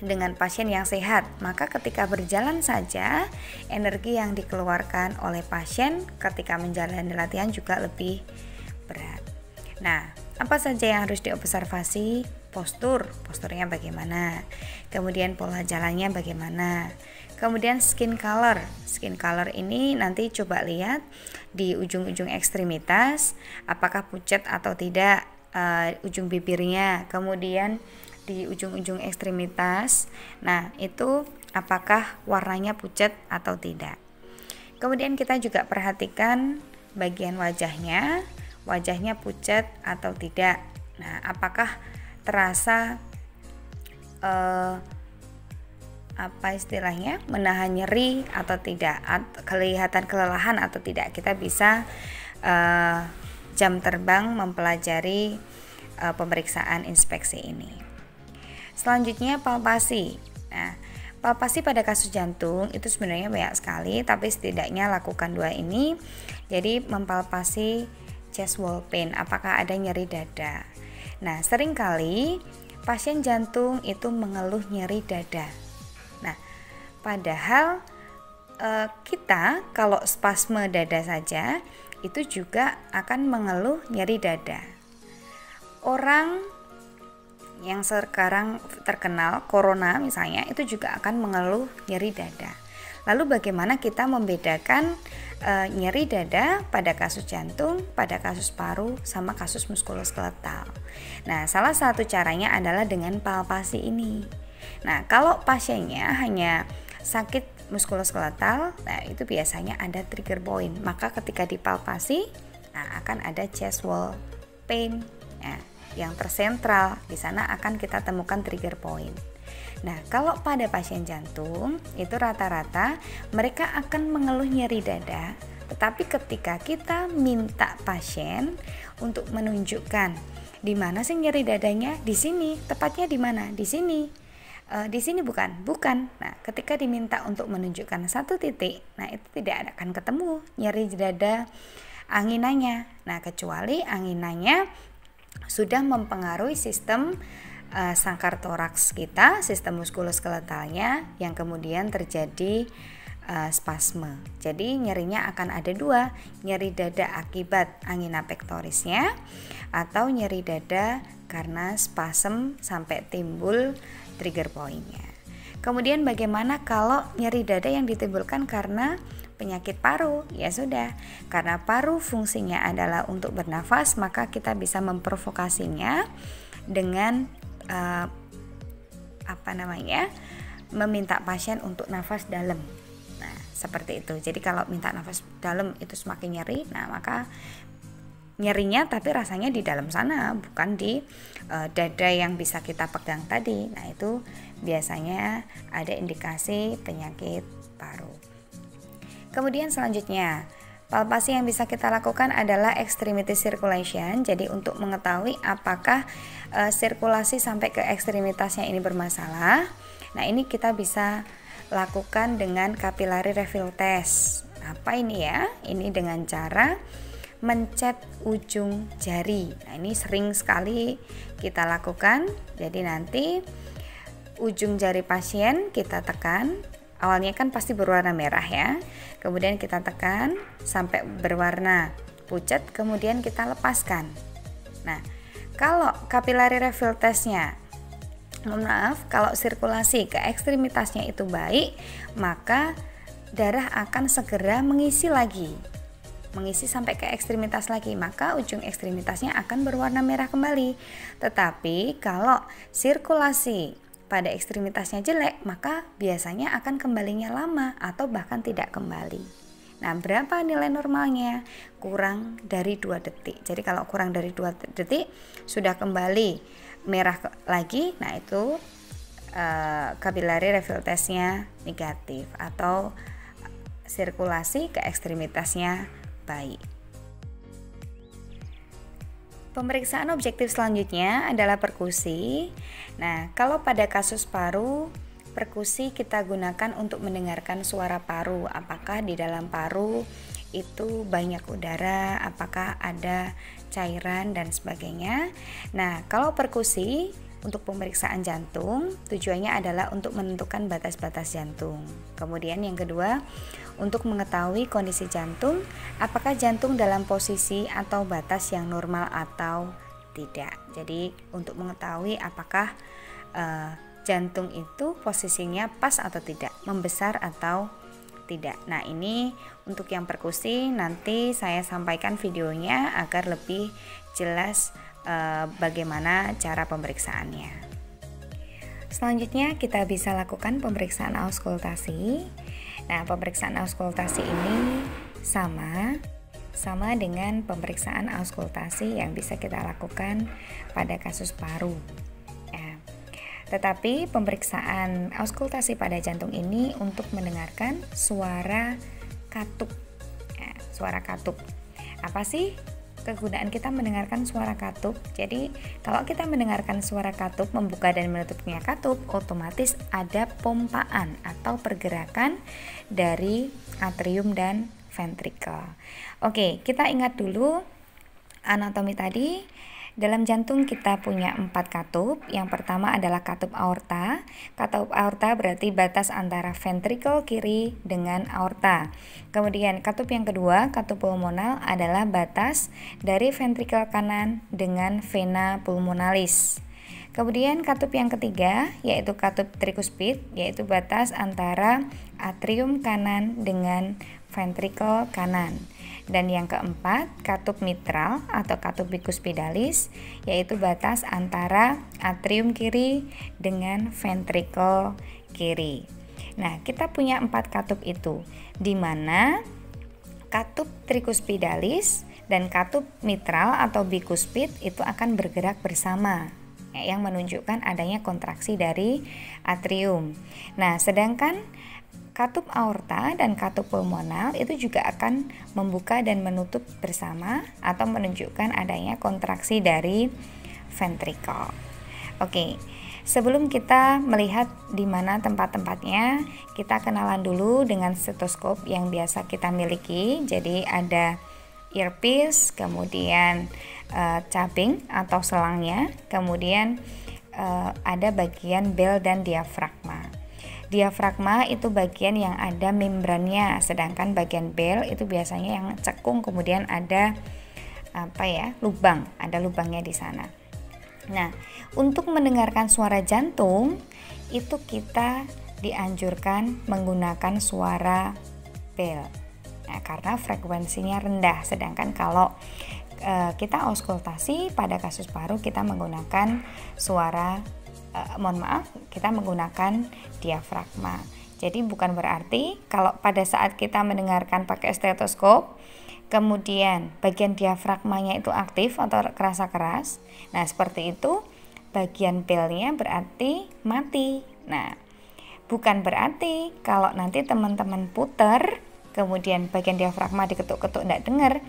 dengan pasien yang sehat, maka ketika berjalan saja energi yang dikeluarkan oleh pasien ketika menjalani latihan juga lebih berat. Nah, apa saja yang harus diobservasi? Posturnya bagaimana, kemudian pola jalannya bagaimana, kemudian skin color ini nanti coba lihat di ujung-ujung ekstremitas apakah pucat atau tidak, ujung bibirnya, kemudian di ujung-ujung ekstremitas, nah itu apakah warnanya pucat atau tidak. Kemudian kita juga perhatikan bagian wajahnya pucat atau tidak. Nah, apakah terasa menahan nyeri atau tidak, kelihatan kelelahan atau tidak. Kita bisa jam terbang mempelajari pemeriksaan inspeksi ini. Selanjutnya palpasi. Nah, palpasi pada kasus jantung itu sebenarnya banyak sekali, tapi setidaknya lakukan 2 ini. Jadi mempalpasi chest wall pain, apakah ada nyeri dada. Nah, seringkali pasien jantung itu mengeluh nyeri dada. Nah, padahal kita kalau spasme dada saja itu juga akan mengeluh nyeri dada. Orang yang sekarang terkenal corona misalnya itu juga akan mengeluh nyeri dada. Lalu bagaimana kita membedakan nyeri dada pada kasus jantung, pada kasus paru, sama kasus muskuloskeletal? Nah, salah satu caranya adalah dengan palpasi ini. Nah, kalau pasiennya hanya sakit muskuloskeletal, nah itu biasanya ada trigger point. Maka ketika dipalpasi, nah akan ada chest wall pain. Nah, yang tersentral di sana akan kita temukan trigger point. Nah, kalau pada pasien jantung itu rata-rata mereka akan mengeluh nyeri dada, tetapi ketika kita minta pasien untuk menunjukkan di mana sih nyeri dadanya, di sini, tepatnya di mana? Di sini. Di sini bukan. Nah, ketika diminta untuk menunjukkan satu titik, nah itu tidak akan ketemu nyeri dada anginanya. Nah, kecuali anginanya sudah mempengaruhi sistem sangkar toraks kita, sistem muskuloskeletalnya, yang kemudian terjadi spasme. Jadi nyerinya akan ada 2, nyeri dada akibat angina pectorisnya atau nyeri dada karena spasm sampai timbul trigger point-nya. Kemudian bagaimana kalau nyeri dada yang ditimbulkan karena penyakit paru? Ya sudah, karena paru fungsinya adalah untuk bernafas, maka kita bisa memprovokasinya dengan meminta pasien untuk nafas dalam. Nah, seperti itu. Jadi kalau minta nafas dalam itu semakin nyeri, nah maka nyerinya tapi rasanya di dalam sana, bukan di dada yang bisa kita pegang tadi. Nah, itu biasanya ada indikasi penyakit paru. Kemudian selanjutnya, palpasi yang bisa kita lakukan adalah extremity circulation. Jadi untuk mengetahui apakah sirkulasi sampai ke ekstremitasnya ini bermasalah, nah ini kita bisa lakukan dengan capillary refill test. Apa ini ya? Ini dengan cara mencet ujung jari. Nah, ini sering sekali kita lakukan. Jadi nanti ujung jari pasien kita tekan. Awalnya kan pasti berwarna merah ya. Kemudian kita tekan sampai berwarna pucat, kemudian kita lepaskan. Nah, kalau capillary refill testnya, kalau sirkulasi ke ekstremitasnya itu baik, maka darah akan segera mengisi sampai ke ekstremitas lagi, maka ujung ekstremitasnya akan berwarna merah kembali. Tetapi kalau sirkulasi pada ekstremitasnya jelek, maka biasanya akan kembalinya lama atau bahkan tidak kembali. Nah, berapa nilai normalnya? Kurang dari 2 detik. Jadi kalau kurang dari 2 detik sudah kembali merah lagi, nah itu capillary refill testnya negatif atau sirkulasi ke ekstremitasnya baik. Pemeriksaan objektif selanjutnya adalah perkusi. Nah, kalau pada kasus paru, perkusi kita gunakan untuk mendengarkan suara paru. Apakah di dalam paru itu banyak udara, apakah ada cairan dan sebagainya. Nah, kalau perkusi untuk pemeriksaan jantung tujuannya adalah untuk menentukan batas-batas jantung. Kemudian yang kedua, untuk mengetahui kondisi jantung, apakah jantung dalam posisi atau batas yang normal atau tidak. Jadi untuk mengetahui apakah jantung itu posisinya pas atau tidak, membesar atau tidak. Nah, ini untuk yang perkusi nanti saya sampaikan videonya agar lebih jelas bagaimana cara pemeriksaannya. Selanjutnya kita bisa lakukan pemeriksaan auskultasi. Nah, pemeriksaan auskultasi ini sama dengan pemeriksaan auskultasi yang bisa kita lakukan pada kasus paru. Tetapi pemeriksaan auskultasi pada jantung ini untuk mendengarkan suara katup. Suara katup. Apa sih kegunaan kita mendengarkan suara katup? Jadi kalau kita mendengarkan suara katup, membuka dan menutupnya katup, otomatis ada pompaan atau pergerakan dari atrium dan ventrikel. Oke, kita ingat dulu anatomi tadi. Dalam jantung kita punya 4 katup. Yang pertama adalah katup aorta. Katup aorta berarti batas antara ventrikel kiri dengan aorta. Kemudian katup yang kedua, katup pulmonal, adalah batas dari ventrikel kanan dengan vena pulmonalis. Kemudian katup yang ketiga yaitu katup trikuspid, yaitu batas antara atrium kanan dengan ventrikel kanan. Dan yang keempat, katup mitral atau katup bikuspidalis, yaitu batas antara atrium kiri dengan ventrikel kiri. Nah, kita punya 4 katup itu, di mana katup trikuspidalis dan katup mitral atau bikuspid itu akan bergerak bersama, yang menunjukkan adanya kontraksi dari atrium. Nah, sedangkan katup aorta dan katup pulmonal itu juga akan membuka dan menutup bersama atau menunjukkan adanya kontraksi dari ventrikel. Oke, sebelum kita melihat di mana tempat-tempatnya, kita kenalan dulu dengan stetoskop yang biasa kita miliki. Jadi ada earpiece, kemudian caping atau selangnya, kemudian ada bagian bel dan diafragma. Diafragma itu bagian yang ada membrannya, sedangkan bagian bel itu biasanya yang cekung, kemudian ada lubang, ada lubangnya di sana. Nah, untuk mendengarkan suara jantung itu kita dianjurkan menggunakan suara bel. Nah, karena frekuensinya rendah, sedangkan kalau kita auskultasi pada kasus paru kita menggunakan suara kita menggunakan diafragma. Jadi bukan berarti kalau pada saat kita mendengarkan pakai stetoskop kemudian bagian diafragmanya itu aktif atau kerasa keras, nah seperti itu bagian belnya berarti mati. Nah, bukan berarti kalau nanti teman-teman puter kemudian bagian diafragma diketuk-ketuk tidak dengar,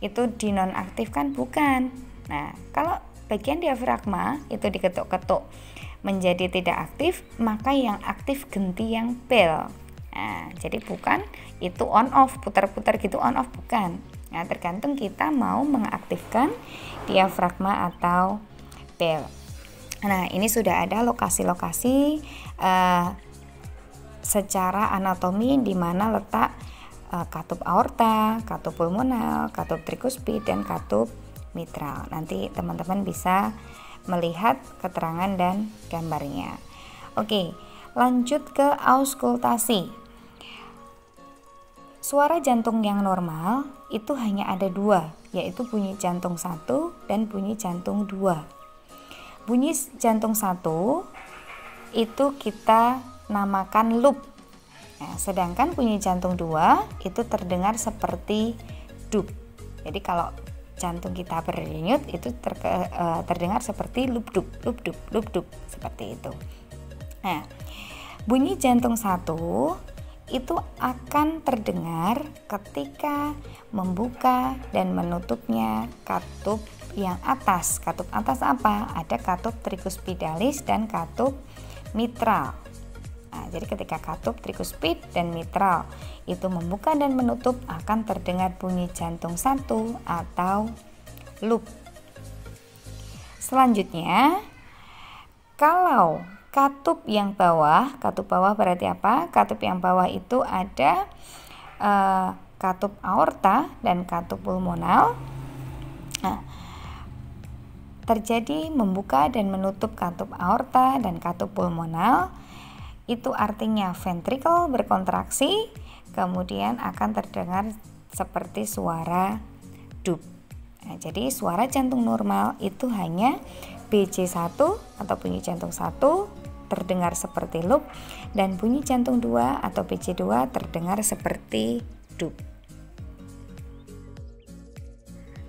itu dinonaktifkan, bukan. Nah, kalau bagian diafragma itu diketuk-ketuk menjadi tidak aktif, maka yang aktif gentiang bel. Nah, jadi bukan itu on off, putar-putar gitu on off, bukan. Nah, tergantung kita mau mengaktifkan diafragma atau bel. Nah, ini sudah ada lokasi-lokasi secara anatomi di mana letak katup aorta, katup pulmonal, katup trikuspid, dan katup mitral. Nanti teman-teman bisa melihat keterangan dan gambarnya. Oke, lanjut ke auskultasi. Suara jantung yang normal itu hanya ada 2, yaitu bunyi jantung 1 dan bunyi jantung 2. Bunyi jantung 1 itu kita namakan loop. Nah, sedangkan bunyi jantung 2 itu terdengar seperti dup. Jadi kalau jantung kita berdenyut itu terdengar seperti lup dup seperti itu. Nah, bunyi jantung 1 itu akan terdengar ketika membuka dan menutupnya katup yang atas. Katup atas apa? Ada katup trikuspidalis dan katup mitral. Nah, Nah, jadi ketika katup, trikuspid, dan mitral itu membuka dan menutup akan terdengar bunyi jantung 1 atau loop. Selanjutnya, kalau katup yang bawah berarti apa? Katup yang bawah itu ada katup aorta dan katup pulmonal. Nah, terjadi membuka dan menutup katup aorta dan katup pulmonal, itu artinya ventrikel berkontraksi, kemudian akan terdengar seperti suara dup. Nah, jadi suara jantung normal itu hanya BJ1 atau bunyi jantung 1 terdengar seperti loop, dan bunyi jantung 2 atau BJ2 terdengar seperti dup.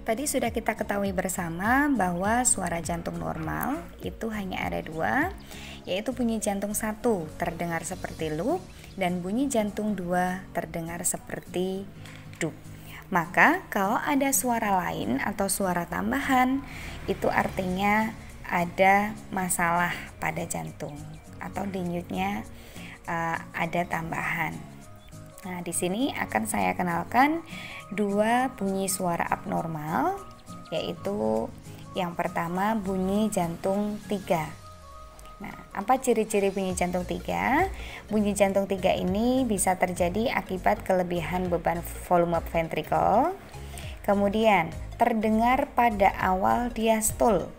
Tadi sudah kita ketahui bersama bahwa suara jantung normal itu hanya ada 2, yaitu bunyi jantung 1 terdengar seperti loop dan bunyi jantung 2 terdengar seperti dup. Maka kalau ada suara lain atau suara tambahan, itu artinya ada masalah pada jantung atau denyutnya ada tambahan. Nah, di sini akan saya kenalkan 2 bunyi suara abnormal, yaitu yang pertama bunyi jantung 3. Nah, apa ciri-ciri bunyi jantung 3? Bunyi jantung 3 ini bisa terjadi akibat kelebihan beban volume ventrikel. Kemudian terdengar pada awal diastol.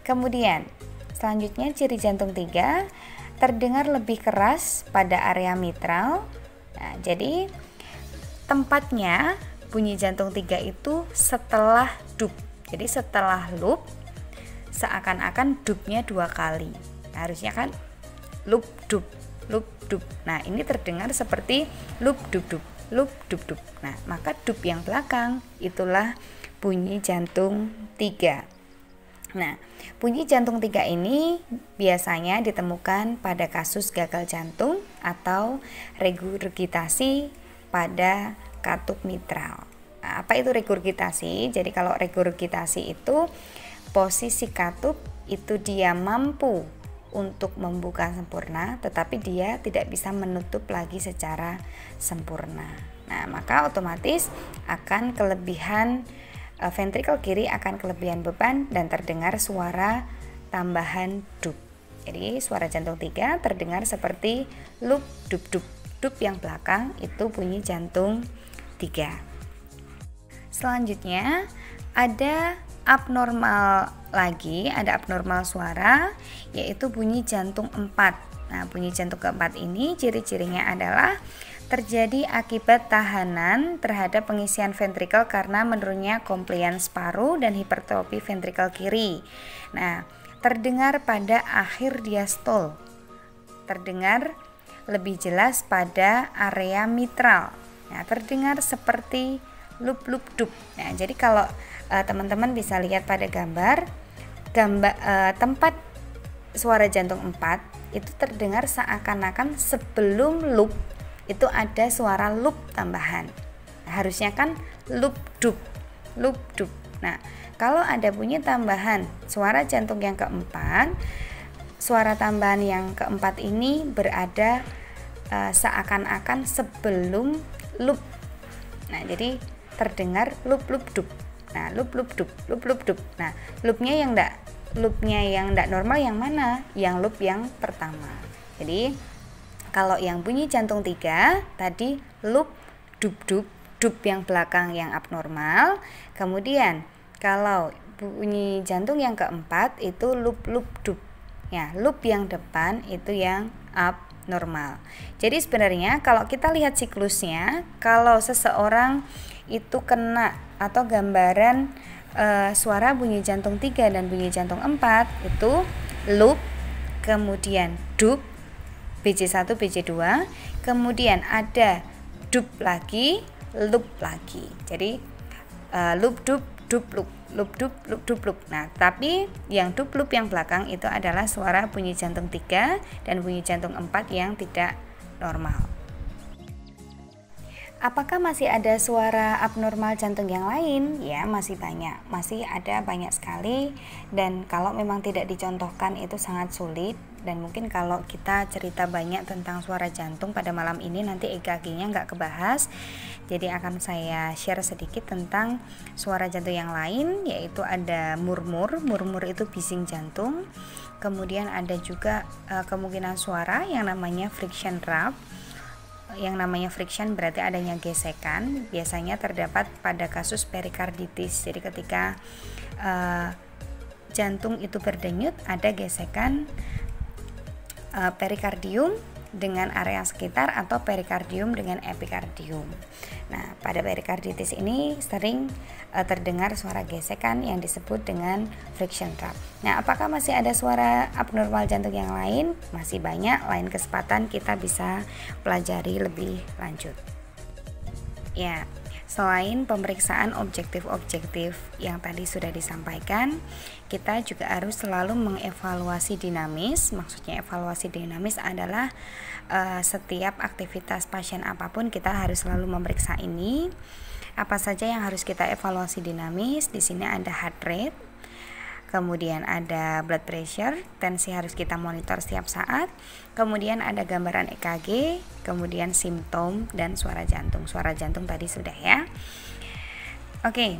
Kemudian selanjutnya ciri jantung 3 terdengar lebih keras pada area mitral. Nah, jadi tempatnya bunyi jantung 3 itu setelah dup. Jadi setelah loop seakan-akan dupnya 2 kali. Nah, harusnya kan loop dup, loop dup. Nah, ini terdengar seperti loop dup dup, loop dup dup. Nah, maka dup yang belakang itulah bunyi jantung 3. Nah, bunyi jantung 3 ini biasanya ditemukan pada kasus gagal jantung atau regurgitasi pada katup mitral. Nah, apa itu regurgitasi? Jadi kalau regurgitasi itu posisi katup itu dia mampu untuk membuka sempurna, tetapi dia tidak bisa menutup lagi secara sempurna. Nah, maka otomatis akan kelebihan ventrikel kiri akan kelebihan beban dan terdengar suara tambahan dup. Jadi suara jantung 3 terdengar seperti loop dup dup. Dup yang belakang itu bunyi jantung 3. Selanjutnya ada abnormal lagi, ada abnormal suara, yaitu bunyi jantung 4. Nah, bunyi jantung keempat ini ciri-cirinya adalah terjadi akibat tahanan terhadap pengisian ventrikel karena menurunnya compliance paru dan hipertrofi ventrikel kiri. Nah, terdengar pada akhir diastol, terdengar lebih jelas pada area mitral. Nah, terdengar seperti loop-loop dup. Nah, jadi kalau teman-teman bisa lihat pada gambar tempat suara jantung 4 itu terdengar seakan-akan sebelum loop itu ada suara loop tambahan. Nah, harusnya kan loop dup, loop dup. Nah, kalau ada bunyi tambahan suara jantung yang keempat, suara tambahan yang keempat ini berada seakan-akan sebelum loop. Nah, jadi terdengar loop-loop dup. Nah, loop-loop dup, loop-loop dup. Nah, loopnya yang enggak normal yang mana? Yang loop yang pertama. Jadi kalau yang bunyi jantung 3 tadi loop dup dup, dup yang belakang yang abnormal. Kemudian kalau bunyi jantung yang keempat itu loop-loop dup. Ya, loop yang depan itu yang abnormal. Jadi sebenarnya kalau kita lihat siklusnya, kalau seseorang itu kena atau gambaran suara bunyi jantung 3 dan bunyi jantung 4 itu loop, kemudian dup, BJ1, BJ2, kemudian ada dup lagi, loop lagi. Jadi loop dup, dup loop, loop dup, loop dup loop. Nah, tapi yang dup loop yang belakang itu adalah suara bunyi jantung 3 dan bunyi jantung 4 yang tidak normal. Apakah masih ada suara abnormal jantung yang lain? Ya, masih banyak. Masih ada banyak sekali, dan kalau memang tidak dicontohkan itu sangat sulit. Dan mungkin kalau kita cerita banyak tentang suara jantung pada malam ini nanti EKG-nya nggak kebahas. Jadi akan saya share sedikit tentang suara jantung yang lain, yaitu ada murmur. Murmur itu bising jantung. Kemudian ada juga kemungkinan suara yang namanya friction rub. Yang namanya friction berarti adanya gesekan, biasanya terdapat pada kasus perikarditis. Jadi ketika jantung itu berdenyut, ada gesekan perikardium dengan area sekitar atau perikardium dengan epikardium. Nah, pada perikarditis ini sering terdengar suara gesekan yang disebut dengan friction rub. Nah, apakah masih ada suara abnormal jantung yang lain? Masih banyak, lain kesempatan kita bisa pelajari lebih lanjut. Ya, selain pemeriksaan objektif-objektif yang tadi sudah disampaikan, kita juga harus selalu mengevaluasi dinamis. Maksudnya evaluasi dinamis adalah setiap aktivitas pasien apapun kita harus selalu memeriksa ini. Apa saja yang harus kita evaluasi dinamis? Di sini ada heart rate, kemudian ada blood pressure, tensi harus kita monitor setiap saat, kemudian ada gambaran EKG, kemudian simptom dan suara jantung. Suara jantung tadi sudah ya. Oke.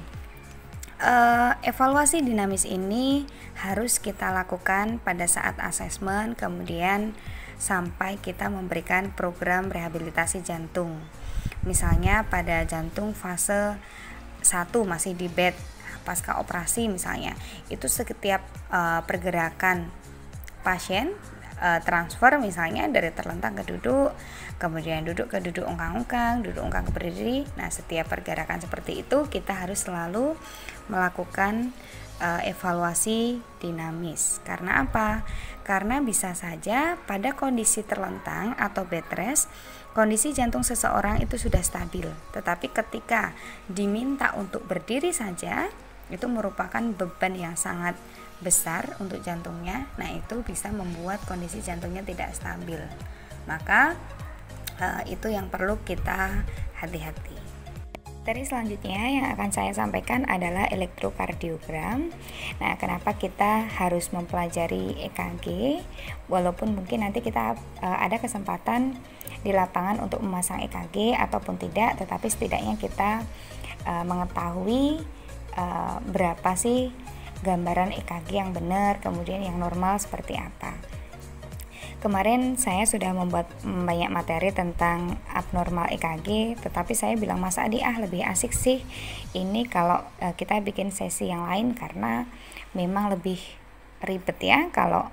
Evaluasi dinamis ini harus kita lakukan pada saat asesmen, kemudian sampai kita memberikan program rehabilitasi jantung. Misalnya pada jantung fase 1 masih di bed, pasca operasi misalnya, itu setiap pergerakan pasien transfer misalnya dari terlentang ke duduk, kemudian duduk ke duduk ungkang-ungkang, duduk ungkang ke berdiri. Nah, setiap pergerakan seperti itu kita harus selalu melakukan evaluasi dinamis. Karena apa? Karena bisa saja pada kondisi terlentang atau bed rest, kondisi jantung seseorang itu sudah stabil, tetapi ketika diminta untuk berdiri saja, itu merupakan beban yang sangat besar untuk jantungnya. Nah, itu bisa membuat kondisi jantungnya tidak stabil. Maka itu yang perlu kita hati-hati. Materi selanjutnya yang akan saya sampaikan adalah elektrokardiogram. Nah, kenapa kita harus mempelajari EKG? Walaupun mungkin nanti kita ada kesempatan di lapangan untuk memasang EKG ataupun tidak, tetapi setidaknya kita mengetahui berapa sih gambaran EKG yang benar, kemudian yang normal seperti apa. Kemarin saya sudah membuat banyak materi tentang abnormal EKG, tetapi saya bilang Mas Adi lebih asik sih ini kalau kita bikin sesi yang lain, karena memang lebih ribet ya kalau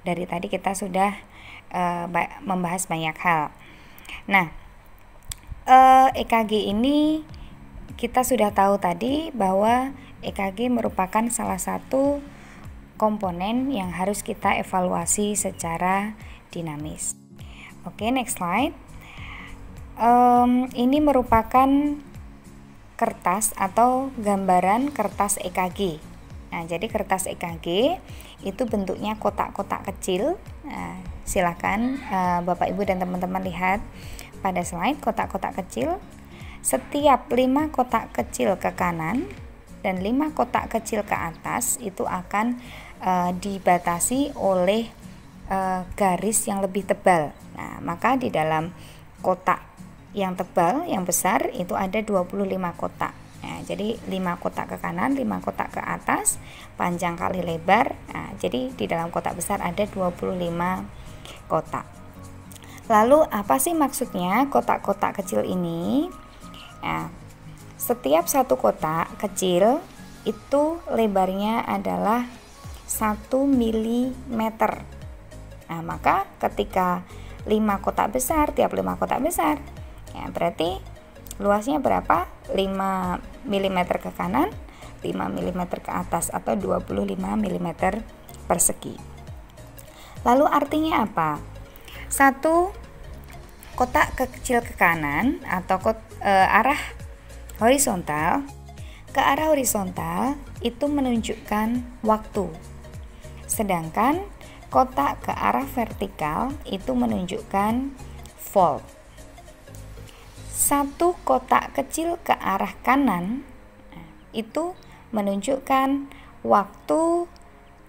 dari tadi kita sudah membahas banyak hal. Nah, EKG ini kita sudah tahu tadi bahwa EKG merupakan salah satu komponen yang harus kita evaluasi secara dinamis. Oke, next slide. Ini merupakan kertas atau gambaran kertas EKG. Nah, jadi kertas EKG itu bentuknya kotak-kotak kecil. Nah, silakan Bapak Ibu dan teman-teman lihat pada slide kotak-kotak kecil. Setiap 5 kotak kecil ke kanan dan 5 kotak kecil ke atas itu akan dibatasi oleh garis yang lebih tebal. Nah, maka di dalam kotak yang tebal, yang besar itu ada 25 kotak. Nah, jadi 5 kotak ke kanan, 5 kotak ke atas, panjang kali lebar. Nah, jadi di dalam kotak besar ada 25 kotak. Lalu apa sih maksudnya kotak-kotak kecil ini? Nah, setiap satu kotak kecil itu lebarnya adalah 1 mm. Nah, maka ketika 5 kotak besar, tiap 5 kotak besar, ya berarti luasnya berapa? 5 mm ke kanan, 5 mm ke atas, atau 25 mm persegi. Lalu artinya apa? Satu kotak kecil ke kanan atau arah horizontal, ke arah horizontal itu menunjukkan waktu. Sedangkan kotak ke arah vertikal itu menunjukkan volt. satu kotak kecil ke arah kanan itu menunjukkan waktu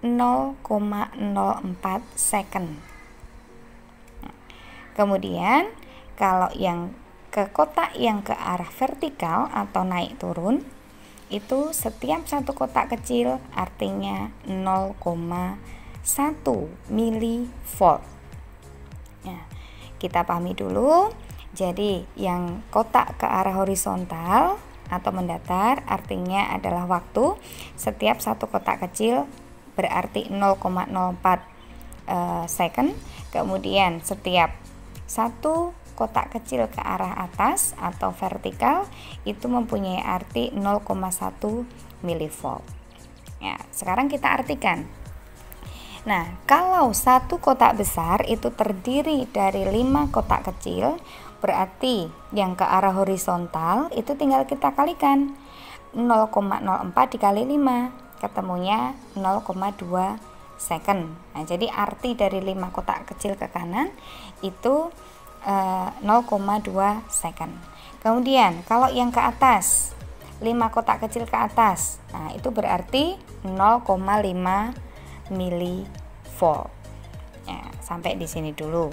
0,04 second. Kemudian kalau yang ke kotak yang ke arah vertikal atau naik turun, itu setiap satu kotak kecil artinya 0,1 milivolt. Nah, kita pahami dulu. Jadi yang kotak ke arah horizontal atau mendatar artinya adalah waktu. Setiap satu kotak kecil berarti 0,04 second. Kemudian setiap satu kotak kecil ke arah atas atau vertikal itu mempunyai arti 0,1 milivolt. Ya, sekarang kita artikan. Nah, kalau satu kotak besar itu terdiri dari 5 kotak kecil, berarti yang ke arah horizontal itu tinggal kita kalikan. 0,04 dikali 5, ketemunya 0,2 second. Nah, jadi arti dari 5 kotak kecil ke kanan itu 0,2 second. Kemudian kalau yang ke atas, 5 kotak kecil ke atas, nah itu berarti 0,5 milivolt. Ya, sampai di sini dulu.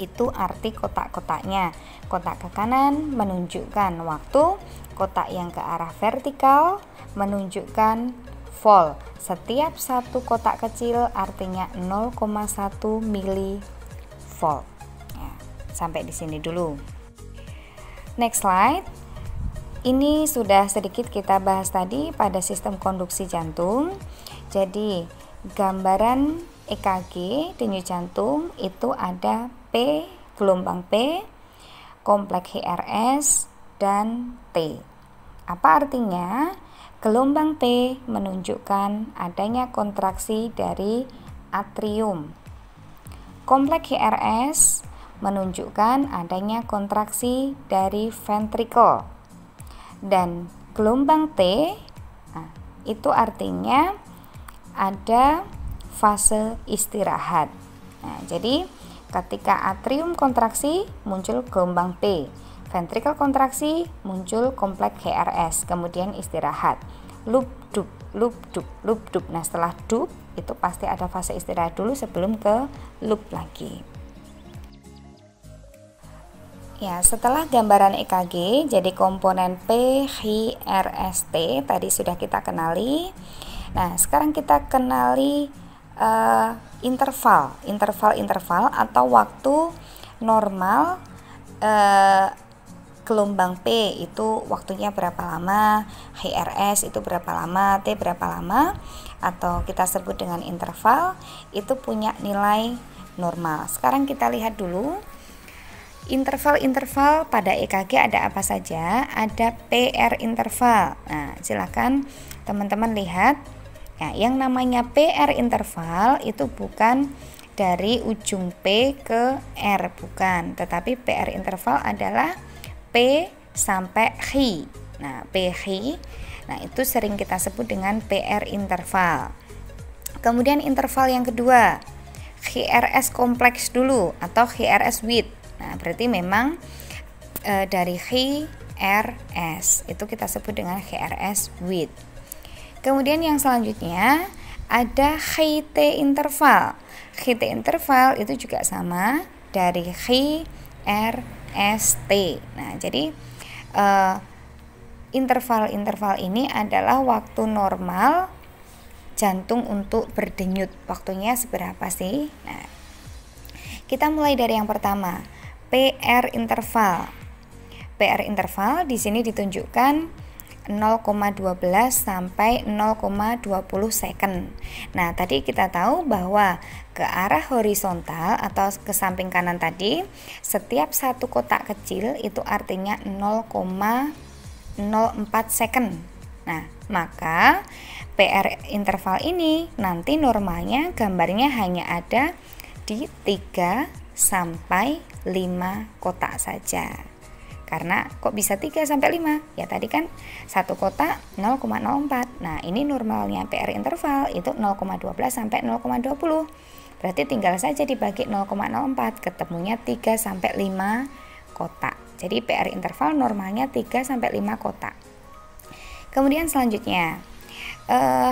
Itu arti kotak-kotaknya. Kotak ke kanan menunjukkan waktu, kotak yang ke arah vertikal menunjukkan volt. Setiap satu kotak kecil artinya 0,1 milivolt. Ya, sampai di sini dulu. Next slide. Ini sudah sedikit kita bahas tadi pada sistem konduksi jantung. Jadi gambaran EKG denyut jantung itu ada P, gelombang P, kompleks HRS, dan T. Apa artinya? Gelombang P menunjukkan adanya kontraksi dari atrium. Kompleks HRS menunjukkan adanya kontraksi dari ventricle. Dan gelombang T, itu artinya ada fase istirahat. Nah, jadi ketika atrium kontraksi muncul gelombang P, ventricle kontraksi muncul kompleks HRS, kemudian istirahat. Loop dup, loop dup, loop dup. Nah, setelah dup itu pasti ada fase istirahat dulu sebelum ke loop lagi. Ya, setelah gambaran EKG, jadi komponen P, H, R, S, T tadi sudah kita kenali. Nah, sekarang kita kenali interval atau waktu normal gelombang P itu waktunya berapa lama, HRS itu berapa lama, T berapa lama, atau kita sebut dengan interval, itu punya nilai normal. Sekarang kita lihat dulu interval-interval pada EKG ada apa saja. Ada PR interval. Nah, silakan teman-teman lihat. Ya, yang namanya PR interval itu bukan dari ujung P ke R, bukan, tetapi PR interval adalah P sampai H. Nah, PH, nah itu sering kita sebut dengan PR interval. Kemudian interval yang kedua, HRS kompleks dulu atau HRS with. Nah, berarti memang dari HRS itu kita sebut dengan HRS with. Kemudian yang selanjutnya ada HT interval. HT interval itu juga sama dari HRST. Nah, jadi interval-interval ini adalah waktu normal jantung untuk berdenyut. Waktunya seberapa sih? Nah, kita mulai dari yang pertama, PR interval. PR interval di sini ditunjukkan 0,12 sampai 0,20 second. Nah, tadi kita tahu bahwa ke arah horizontal atau ke samping kanan tadi, setiap satu kotak kecil itu artinya 0,04 second. Nah, maka PR interval ini nanti normalnya gambarnya hanya ada di 3 sampai 5 kotak saja. Karena kok bisa 3 sampai 5? Ya tadi kan satu kotak 0,04. Nah, ini normalnya PR interval itu 0,12 sampai 0,20. Berarti tinggal saja dibagi 0,04, ketemunya 3 sampai 5 kotak. Jadi PR interval normalnya 3-5 kotak. Kemudian selanjutnya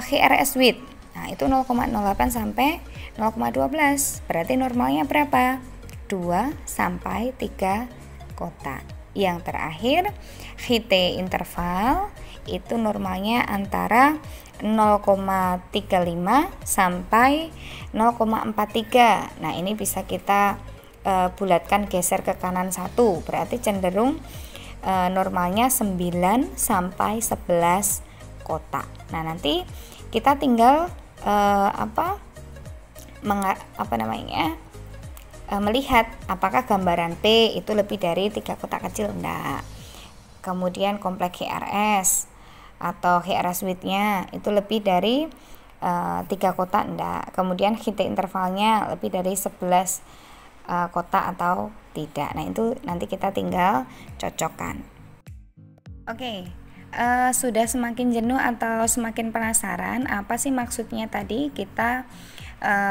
HRS width. Nah, itu 0,08 sampai 0,12. Berarti normalnya berapa? 2-3 kotak. Yang terakhir HT interval itu normalnya antara 0,35 sampai 0,43. Nah, ini bisa kita bulatkan, geser ke kanan 1, berarti cenderung normalnya 9 sampai 11 kotak. Nah, nanti kita tinggal melihat apakah gambaran P itu lebih dari 3 kotak kecil enggak. Kemudian kompleks HRS atau HRS width-nya itu lebih dari 3 kotak enggak. Kemudian HT intervalnya lebih dari 11 kotak atau tidak. Nah, itu nanti kita tinggal cocokkan. Oke, sudah semakin jenuh atau semakin penasaran apa sih maksudnya tadi kita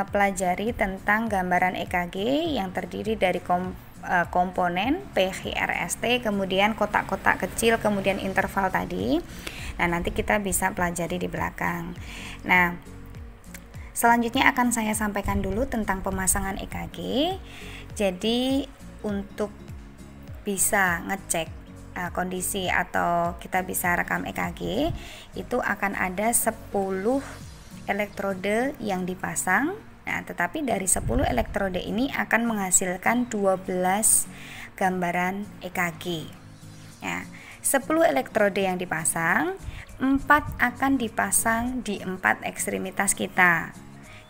pelajari tentang gambaran EKG yang terdiri dari komponen PHRST, kemudian kotak-kotak kecil, kemudian interval tadi. Nah, nanti kita bisa pelajari di belakang. Nah, selanjutnya akan saya sampaikan dulu tentang pemasangan EKG. Jadi untuk bisa ngecek kondisi atau kita bisa rekam EKG, itu akan ada 10 elektrode yang dipasang. Nah, tetapi dari 10 elektrode ini akan menghasilkan 12 gambaran EKG. Nah, 10 elektrode yang dipasang, 4 akan dipasang di 4 ekstremitas kita.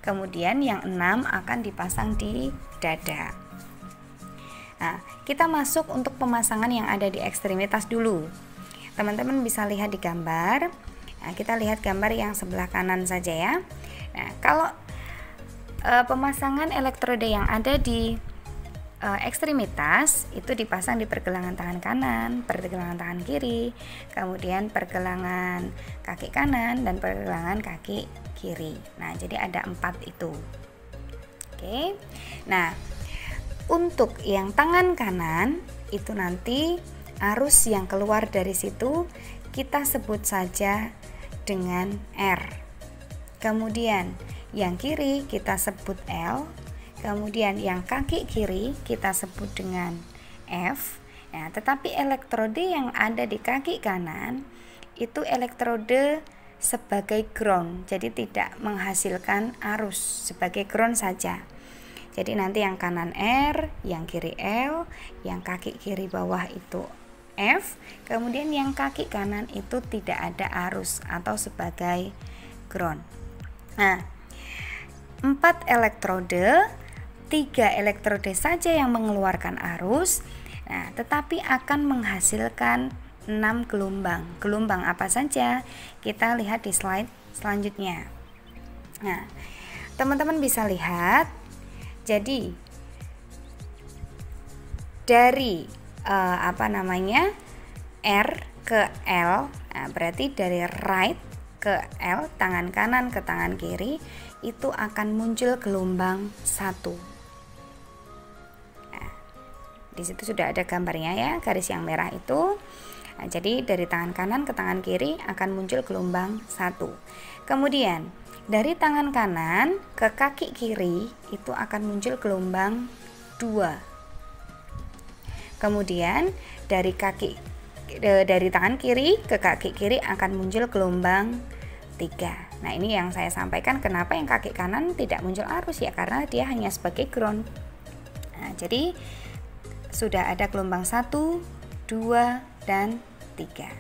Kemudian yang 6 akan dipasang di dada. Nah, kita masuk untuk pemasangan yang ada di ekstremitas dulu. Teman-teman bisa lihat di gambar. Nah, kita lihat gambar yang sebelah kanan saja ya. Nah, kalau pemasangan elektrode yang ada di ekstremitas itu dipasang di pergelangan tangan kanan, pergelangan tangan kiri, kemudian pergelangan kaki kanan dan pergelangan kaki kiri. Nah, jadi ada 4 itu. Oke. Nah, untuk yang tangan kanan itu nanti arus yang keluar dari situ kita sebut saja dengan R. Kemudian yang kiri kita sebut L. Kemudian yang kaki kiri kita sebut dengan F. Nah, tetapi elektrode yang ada di kaki kanan itu elektrode sebagai ground, jadi tidak menghasilkan arus, sebagai ground saja. Jadi nanti yang kanan R, yang kiri L, yang kaki kiri bawah itu F, kemudian yang kaki kanan itu tidak ada arus atau sebagai ground. Nah, 4 elektrode, 3 elektrode saja yang mengeluarkan arus. Nah, tetapi akan menghasilkan 6 gelombang. Gelombang apa saja? Kita lihat di slide selanjutnya. Nah, teman-teman bisa lihat. Jadi dari R ke L, nah berarti dari right ke L, tangan kanan ke tangan kiri, itu akan muncul gelombang 1. Nah, di situ sudah ada gambarnya ya, garis yang merah itu. Nah, jadi dari tangan kanan ke tangan kiri akan muncul gelombang 1. Kemudian dari tangan kanan ke kaki kiri itu akan muncul gelombang 2. Kemudian dari tangan kiri ke kaki kiri akan muncul gelombang 3. Nah, ini yang saya sampaikan kenapa yang kaki kanan tidak muncul arus ya, karena dia hanya sebagai ground. Nah, jadi sudah ada gelombang 1, 2, dan 3.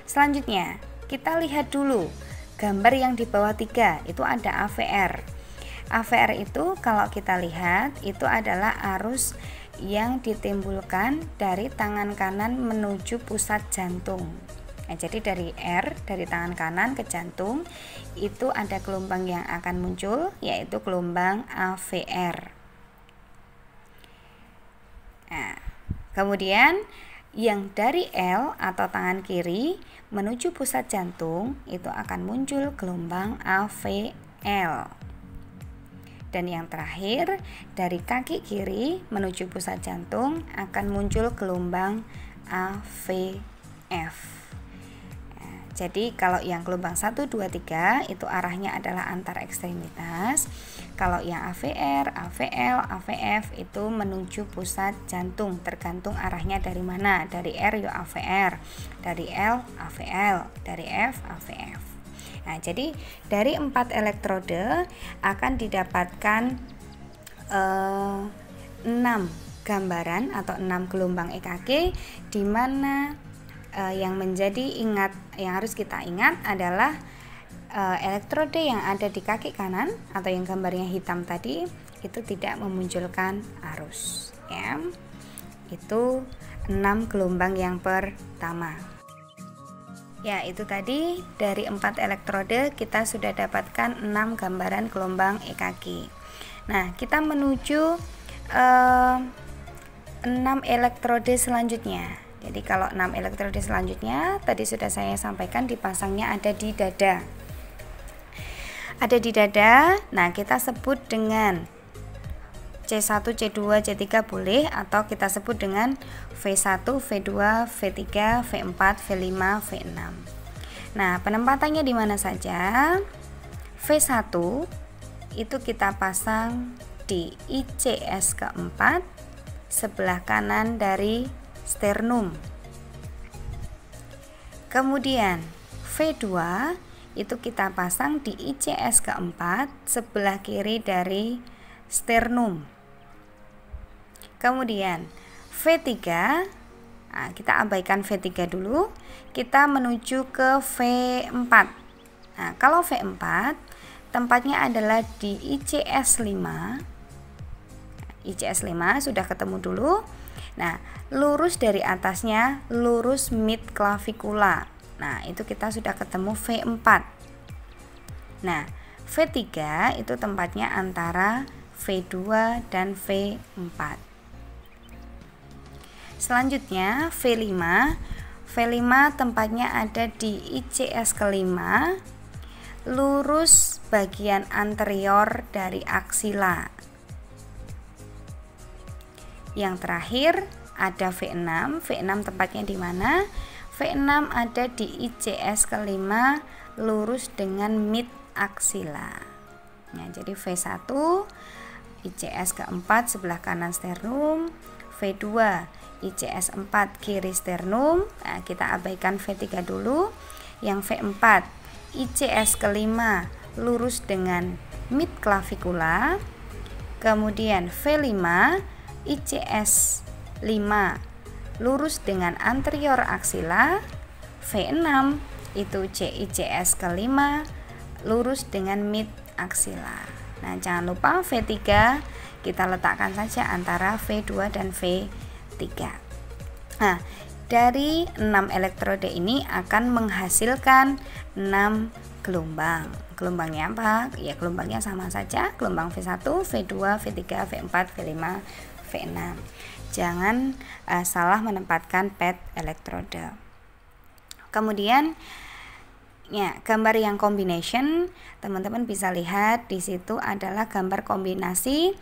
Selanjutnya kita lihat dulu gambar yang di bawah 3, itu ada AVR. AVR itu kalau kita lihat itu adalah arus yang ditimbulkan dari tangan kanan menuju pusat jantung. Nah, jadi dari R, dari tangan kanan ke jantung, itu ada gelombang yang akan muncul, yaitu gelombang AVR. Nah, kemudian yang dari L atau tangan kiri menuju pusat jantung itu akan muncul gelombang AVL. Dan yang terakhir, dari kaki kiri menuju pusat jantung akan muncul gelombang AVF. Jadi kalau yang gelombang 1, 2, 3 itu arahnya adalah antar ekstremitas. Kalau yang AVR, AVL, AVF itu menuju pusat jantung, tergantung arahnya dari mana. Dari R ya AVR, dari L AVL, dari F AVF. Nah, jadi dari 4 elektrode akan didapatkan 6 gambaran atau 6 gelombang EKG, di mana yang harus kita ingat adalah elektrode yang ada di kaki kanan atau yang gambarnya hitam tadi itu tidak memunculkan arus, ya. Itu 6 gelombang yang pertama. Ya, itu tadi dari 4 elektrode kita sudah dapatkan 6 gambaran gelombang EKG. Nah, kita menuju 6 elektrode selanjutnya. Jadi kalau 6 elektrode selanjutnya tadi sudah saya sampaikan dipasangnya ada di dada. Ada di dada. Nah, kita sebut dengan C1, C2, C3 boleh, atau kita sebut dengan V1, V2, V3, V4, V5, V6. Nah, penempatannya di mana saja? V1 itu kita pasang di ICS keempat sebelah kanan dari sternum. Kemudian V2 itu kita pasang di ICS keempat sebelah kiri dari sternum. Kemudian V3, nah, kita abaikan V3 dulu, kita menuju ke V4. Nah, kalau V4 tempatnya adalah di ICS 5. ICS 5 sudah ketemu dulu. Nah, lurus dari atasnya, lurus mid clavicula. Nah, itu kita sudah ketemu V4. Nah, V3 itu tempatnya antara V2 dan V4. Selanjutnya V5. V5 tempatnya ada di ICS kelima, lurus bagian anterior dari aksila. Yang terakhir ada V6. V6 tempatnya di mana? V6 ada di ICS kelima, lurus dengan mid aksila. Nah, jadi V1 ICS keempat sebelah kanan sternum, V2 ICS 4 kiri sternum. Nah, kita abaikan V3 dulu. Yang V4 ICS kelima lurus dengan mid clavicula. Kemudian V5 ICS 5 lurus dengan anterior aksila. V6 itu CICS kelima lurus dengan mid aksila. Nah, jangan lupa V3 kita letakkan saja antara V2 dan V3. Nah, dari 6 elektrode ini akan menghasilkan 6 gelombang. Gelombangnya apa? Ya, gelombangnya sama saja, gelombang V1, V2, V3, V4, V5, V6. Jangan salah menempatkan pad elektrode. Kemudian ya, gambar yang combination, teman-teman bisa lihat di situ adalah gambar kombinasi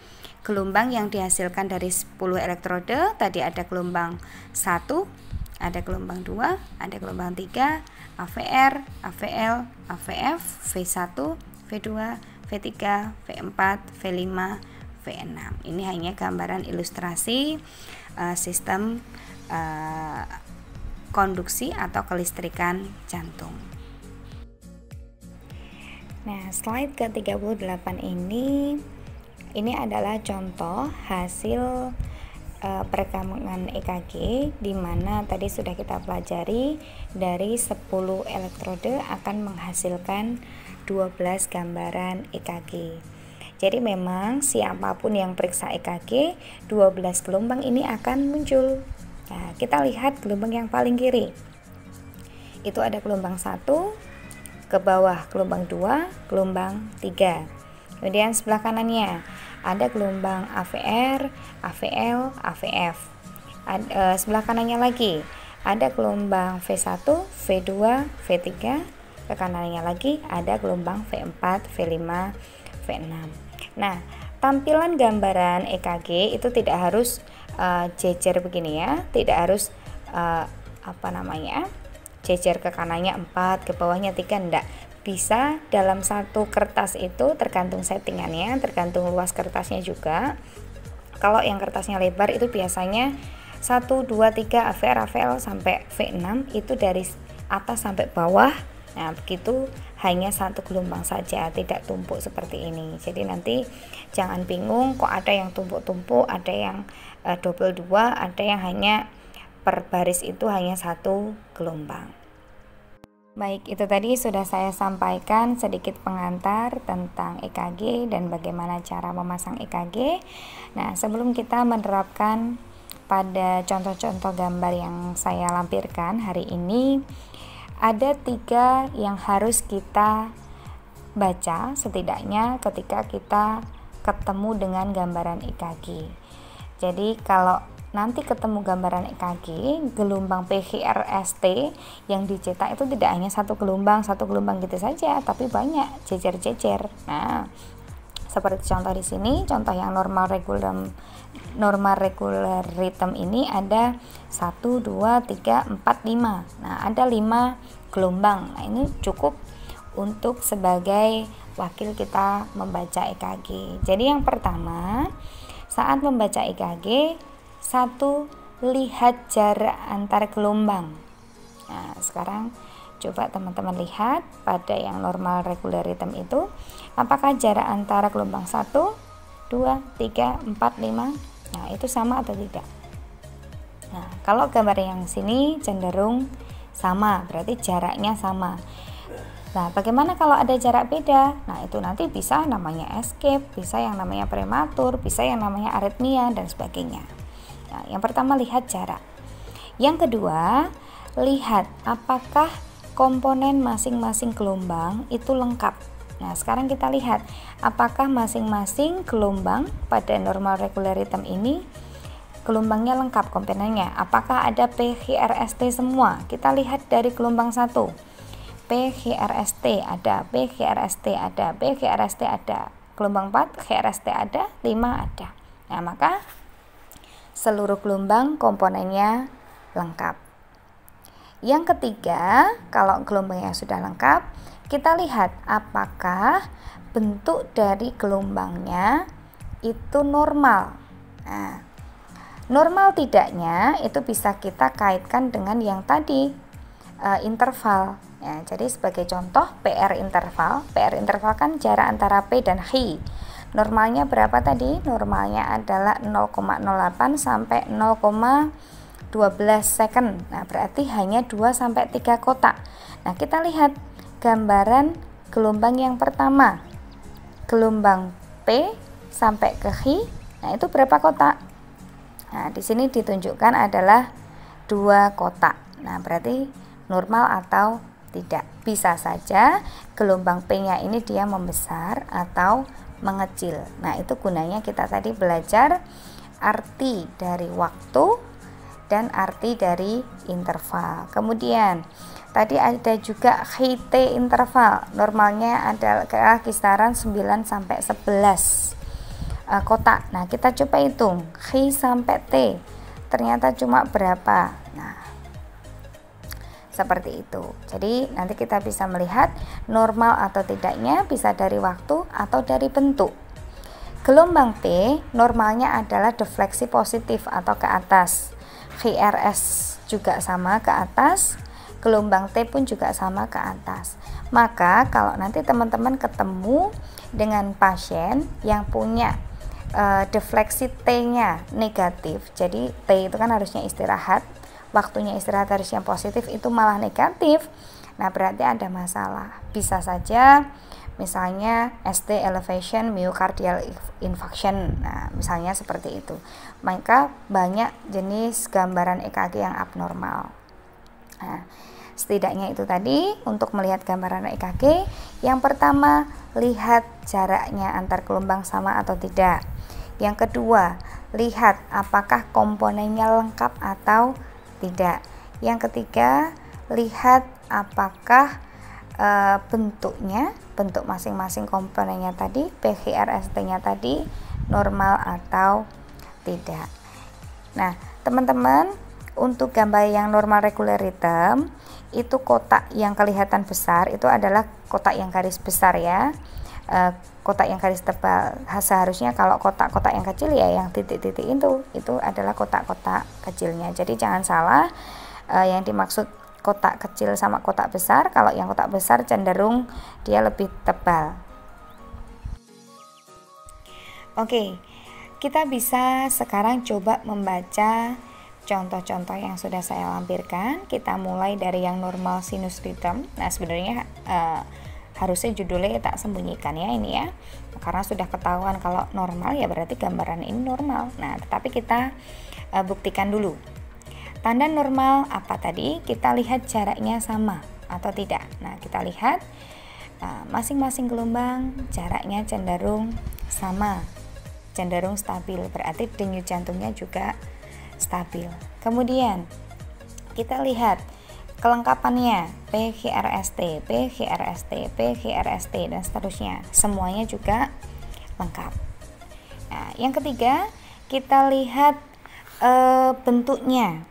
gelombang yang dihasilkan dari 10 elektrode. Tadi ada gelombang 1, ada gelombang 2, ada gelombang 3, AVR, AVL, AVF, V1, V2, V3, V4, V5, V6. Ini hanya gambaran ilustrasi sistem konduksi atau kelistrikan jantung. Nah, slide ke-38 ini adalah contoh hasil perekaman EKG, di mana tadi sudah kita pelajari dari 10 elektrode akan menghasilkan 12 gambaran EKG. Jadi memang siapapun yang periksa EKG, 12 gelombang ini akan muncul. Nah, kita lihat gelombang yang paling kiri. Itu ada gelombang 1, ke bawah gelombang 2, gelombang 3. Kemudian sebelah kanannya ada gelombang AVR, AVL, AVF. Sebelah kanannya lagi ada gelombang V1, V2, V3. Ke kanannya lagi ada gelombang V4, V5, V6. Nah, tampilan gambaran EKG itu tidak harus jejer begini ya, tidak harus jejer ke kanannya 4, ke bawahnya 3, enggak. Bisa dalam satu kertas itu tergantung settingannya, tergantung luas kertasnya juga. Kalau yang kertasnya lebar itu biasanya 1, 2, 3 AVL sampai V6 itu dari atas sampai bawah. Nah, begitu hanya satu gelombang saja, tidak tumpuk seperti ini. Jadi nanti jangan bingung kok ada yang tumpuk-tumpuk, ada yang double 2, ada yang hanya per baris itu hanya satu gelombang. Baik, itu tadi sudah saya sampaikan sedikit pengantar tentang EKG dan bagaimana cara memasang EKG. Nah, sebelum kita menerapkan pada contoh-contoh gambar yang saya lampirkan hari ini, ada 3 yang harus kita baca setidaknya ketika kita ketemu dengan gambaran EKG. Jadi kalau nanti ketemu gambaran EKG, gelombang PGRST yang dicetak itu tidak hanya satu gelombang gitu saja, tapi banyak jejer-jejer. Nah, seperti contoh di sini, contoh yang normal regular rhythm ini ada 1, 2, 3, 4, 5. Nah, ada 5 gelombang. Nah, ini cukup untuk sebagai wakil kita membaca EKG. Jadi yang pertama, saat membaca EKG, 1, lihat jarak antar gelombang. Nah, sekarang coba teman-teman lihat pada yang normal regular rhythm itu, apakah jarak antara gelombang 1, 2, 3, 4, 5, nah itu sama atau tidak. Nah, kalau gambar yang sini cenderung sama, berarti jaraknya sama. Nah, bagaimana kalau ada jarak beda? Nah, itu nanti bisa namanya escape, bisa yang namanya prematur, bisa yang namanya aritmia, dan sebagainya. Nah, yang pertama lihat jarak. Yang kedua, lihat apakah komponen masing-masing gelombang itu lengkap. Nah, sekarang kita lihat apakah masing-masing gelombang pada normal regular rhythm ini gelombangnya lengkap komponennya. Apakah ada PGRST semua? Kita lihat dari gelombang 1. PGRST ada, PGRST ada, PGRST ada. Gelombang 4 PGRST ada, 5 ada. Nah, maka seluruh gelombang komponennya lengkap. Yang ketiga, kalau gelombangnya sudah lengkap, kita lihat apakah bentuk dari gelombangnya itu normal. Nah, normal tidaknya itu bisa kita kaitkan dengan yang tadi, interval. Ya, jadi sebagai contoh PR interval kan jarak antara P dan H. Normalnya berapa tadi? Normalnya adalah 0,08 sampai 0,12 second. Nah, berarti hanya 2 sampai 3 kotak. Nah, kita lihat gambaran gelombang yang pertama. Gelombang P sampai ke H. Nah, itu berapa kotak? Nah, di sini ditunjukkan adalah 2 kotak. Nah, berarti normal atau tidak. Bisa saja gelombang P-nya ini dia membesar atau mengecil. Nah, itu gunanya kita tadi belajar arti dari waktu dan arti dari interval. Kemudian tadi ada juga HT interval. Normalnya adalah kisaran 9 sampai 11 kotak. Nah, kita coba hitung H sampai T. Ternyata cuma berapa? Nah, seperti itu. Jadi nanti kita bisa melihat normal atau tidaknya bisa dari waktu atau dari bentuk. Gelombang P normalnya adalah defleksi positif atau ke atas. GRS juga sama ke atas, gelombang T pun juga sama ke atas. Maka kalau nanti teman-teman ketemu dengan pasien yang punya defleksi T-nya negatif, jadi T itu kan harusnya istirahat, waktunya istirahat harusnya positif, itu malah negatif, nah berarti ada masalah. Bisa saja misalnya ST elevation myocardial infarction, nah misalnya seperti itu. Maka banyak jenis gambaran EKG yang abnormal. Nah, setidaknya itu tadi untuk melihat gambaran EKG. Yang pertama, lihat jaraknya antar gelombang sama atau tidak. Yang kedua, lihat apakah komponennya lengkap atau tidak. Yang ketiga, lihat apakah bentuknya, bentuk masing-masing komponennya tadi, PGRST-nya tadi normal atau tidak. Nah, teman-teman, untuk gambar yang normal reguler rhythm itu kotak yang kelihatan besar itu adalah kotak yang garis besar ya. Kotak yang garis tebal. Seharusnya kalau kotak-kotak yang kecil ya yang titik-titik itu adalah kotak-kotak kecilnya. Jadi jangan salah, yang dimaksud kotak kecil sama kotak besar. Kalau yang kotak besar cenderung dia lebih tebal. Oke, kita bisa sekarang coba membaca contoh-contoh yang sudah saya lampirkan. Kita mulai dari yang normal sinus rhythm. Nah, sebenarnya harusnya judulnya tak sembunyikan ya ini ya, karena sudah ketahuan kalau normal ya berarti gambaran ini normal. Nah, tetapi kita buktikan dulu. Tanda normal apa tadi? Kita lihat jaraknya sama atau tidak. Nah, kita lihat masing-masing gelombang jaraknya cenderung sama, cenderung stabil, berarti denyut jantungnya juga stabil. Kemudian kita lihat kelengkapannya, PGRST, PGRST, PGRST dan seterusnya, semuanya juga lengkap. Nah, yang ketiga kita lihat bentuknya.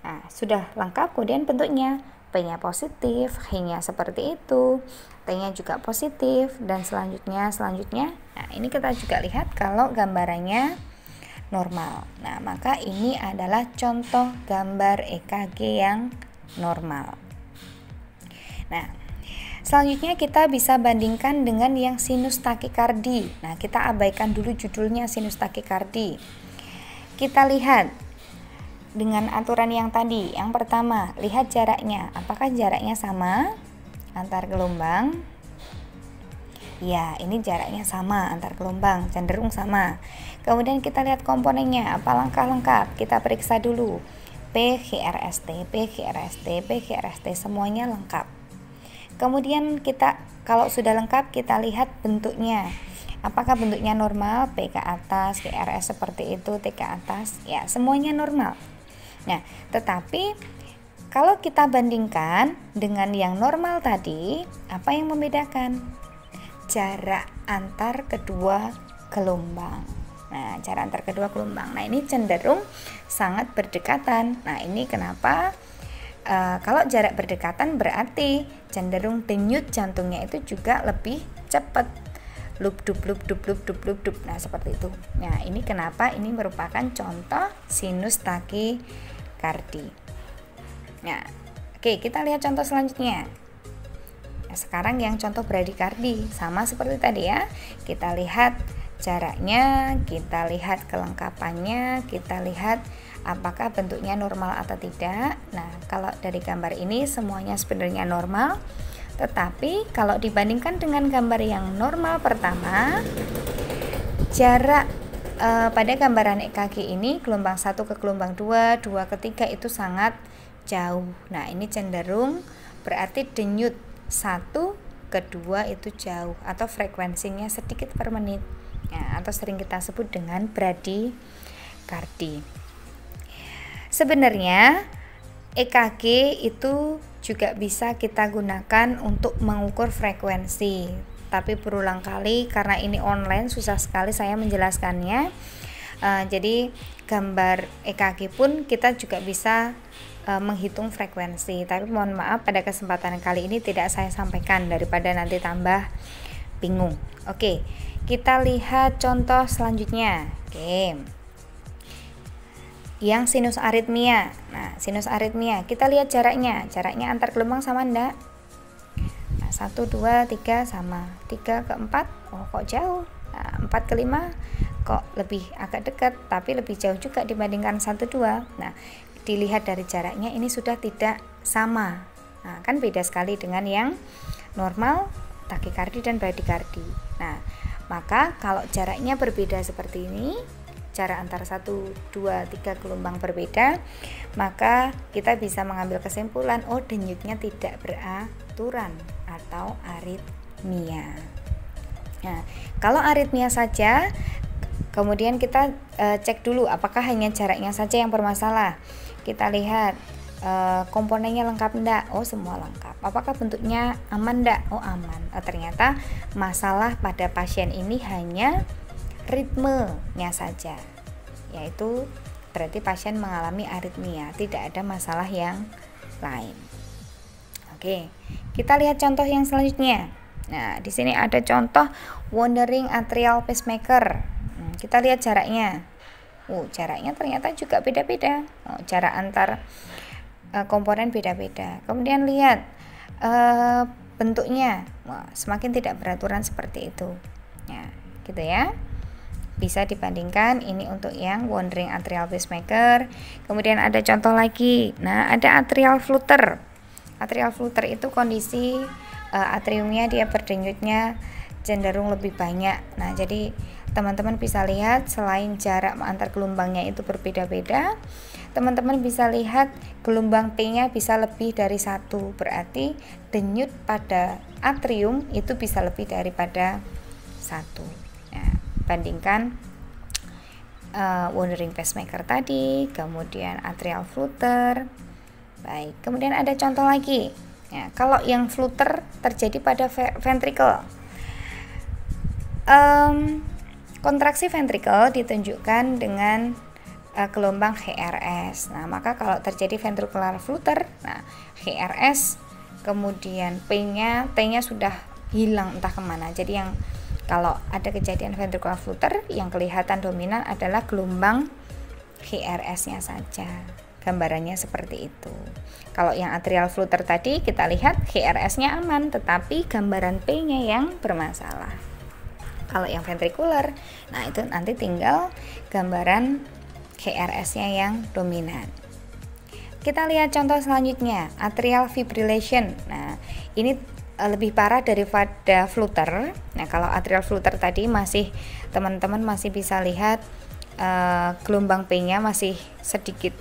Nah, sudah lengkap, kemudian bentuknya, P-nya positif, H-nya seperti itu, T-nya juga positif, dan selanjutnya. Nah, ini kita juga lihat kalau gambarannya normal. Nah, maka ini adalah contoh gambar EKG yang normal. Nah, selanjutnya kita bisa bandingkan dengan yang sinus takikardi. Nah, kita abaikan dulu judulnya sinus takikardi. Kita lihat dengan aturan yang tadi. Yang pertama, lihat jaraknya. Apakah jaraknya sama antar gelombang? Ya, ini jaraknya sama antar gelombang, cenderung sama. Kemudian kita lihat komponennya, apa langkah lengkap? Kita periksa dulu. PGRST, PGRST, PGRST, semuanya lengkap. Kemudian kita kalau sudah lengkap, kita lihat bentuknya. Apakah bentuknya normal? P ke atas, GRS seperti itu, T ke atas. Ya, semuanya normal. Nah, tetapi kalau kita bandingkan dengan yang normal tadi, apa yang membedakan? Jarak antar kedua gelombang. Nah, jarak antar kedua gelombang. Nah, ini cenderung sangat berdekatan. Nah, ini kenapa? Kalau jarak berdekatan berarti cenderung denyut jantungnya itu juga lebih cepat. Lup dup. Nah, seperti itu. Nah, ini kenapa ini merupakan contoh sinus takikardi. Nah, oke, kita lihat contoh selanjutnya. Nah, sekarang yang contoh bradikardi sama seperti tadi ya. Kita lihat jaraknya, kita lihat kelengkapannya, kita lihat apakah bentuknya normal atau tidak. Nah, kalau dari gambar ini semuanya sebenarnya normal, tetapi kalau dibandingkan dengan gambar yang normal pertama, jarak pada gambaran EKG ini gelombang 1 ke gelombang 2, 2 ke 3 itu sangat jauh. Nah, ini cenderung berarti denyut 1 ke 2 itu jauh atau frekuensinya sedikit per menit. Ya, atau sering kita sebut dengan bradikardi. Sebenarnya EKG itu juga bisa kita gunakan untuk mengukur frekuensi, tapi berulang kali karena ini online susah sekali saya menjelaskannya. Jadi gambar EKG pun kita juga bisa menghitung frekuensi, tapi mohon maaf pada kesempatan kali ini tidak saya sampaikan daripada nanti tambah bingung. Oke, kita lihat contoh selanjutnya. Oke, yang sinus aritmia. Nah, sinus aritmia kita lihat jaraknya antar gelombang sama enggak? Nah, 1, 2, 3 sama, 3 ke 4 oh kok jauh. Nah, 4 ke 5 kok lebih agak dekat, tapi lebih jauh juga dibandingkan 1, 2. Nah, dilihat dari jaraknya ini sudah tidak sama. Nah, kan beda sekali dengan yang normal, takikardi dan bradikardi. Nah, maka kalau jaraknya berbeda seperti ini, jarak antara 1, 2, 3 gelombang berbeda, maka kita bisa mengambil kesimpulan, oh denyutnya tidak beraturan atau aritmia. Nah, kalau aritmia saja, kemudian kita cek dulu apakah hanya jaraknya saja yang bermasalah. Kita lihat komponennya lengkap enggak? Oh, semua lengkap. Apakah bentuknya aman enggak? Oh, aman. Ternyata masalah pada pasien ini hanya ritmenya saja, yaitu berarti pasien mengalami aritmia, tidak ada masalah yang lain. Oke, kita lihat contoh yang selanjutnya. Nah, di sini ada contoh wandering atrial pacemaker. Kita lihat jaraknya. Jaraknya ternyata juga beda-beda. Jarak antar komponen beda-beda. Kemudian lihat bentuknya. Semakin tidak beraturan seperti itu. Nah, gitu ya. Bisa dibandingkan ini untuk yang wandering atrial pacemaker. Kemudian ada contoh lagi. Nah, ada atrial flutter. Atrial flutter itu kondisi atriumnya dia berdenyutnya cenderung lebih banyak. Nah, jadi teman-teman bisa lihat selain jarak antar gelombangnya itu berbeda-beda, teman-teman bisa lihat gelombang P-nya bisa lebih dari 1. Berarti denyut pada atrium itu bisa lebih daripada 1. Nah, bandingkan wandering pacemaker tadi, kemudian atrial flutter. Baik, kemudian ada contoh lagi. Ya, kalau yang flutter terjadi pada ventricle, kontraksi ventricle ditunjukkan dengan gelombang HRS. Nah, maka kalau terjadi ventricular flutter, nah HRS kemudian T-nya sudah hilang entah kemana. Jadi yang kalau ada kejadian ventricular flutter, yang kelihatan dominan adalah gelombang HRS-nya saja. Gambarannya seperti itu. Kalau yang atrial flutter tadi kita lihat HRS-nya aman, tetapi gambaran P-nya yang bermasalah. Kalau yang ventrikular, nah itu nanti tinggal gambaran HRS-nya yang dominan. Kita lihat contoh selanjutnya, atrial fibrillation. Nah, ini lebih parah daripada flutter. Nah, kalau atrial flutter tadi masih teman-teman masih bisa lihat gelombang P-nya masih sedikit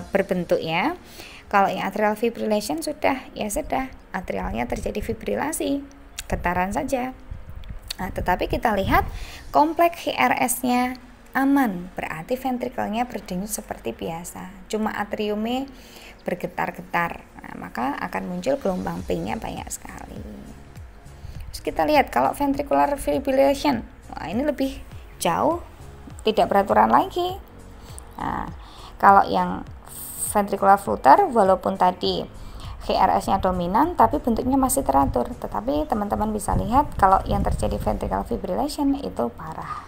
berbentuk ya. Kalau yang atrial fibrillation sudah atrialnya terjadi fibrilasi, getaran saja. Nah, tetapi kita lihat kompleks HRS-nya aman, berarti ventrikelnya berdenyut seperti biasa, cuma atriumnya bergetar-getar. Nah, maka akan muncul gelombang P-nya banyak sekali. Terus kita lihat kalau ventricular fibrillation, ini lebih jauh, tidak beraturan lagi. Nah, kalau yang ventricular flutter walaupun tadi HRS-nya dominan tapi bentuknya masih teratur, tetapi teman-teman bisa lihat kalau yang terjadi ventricular fibrillation itu parah.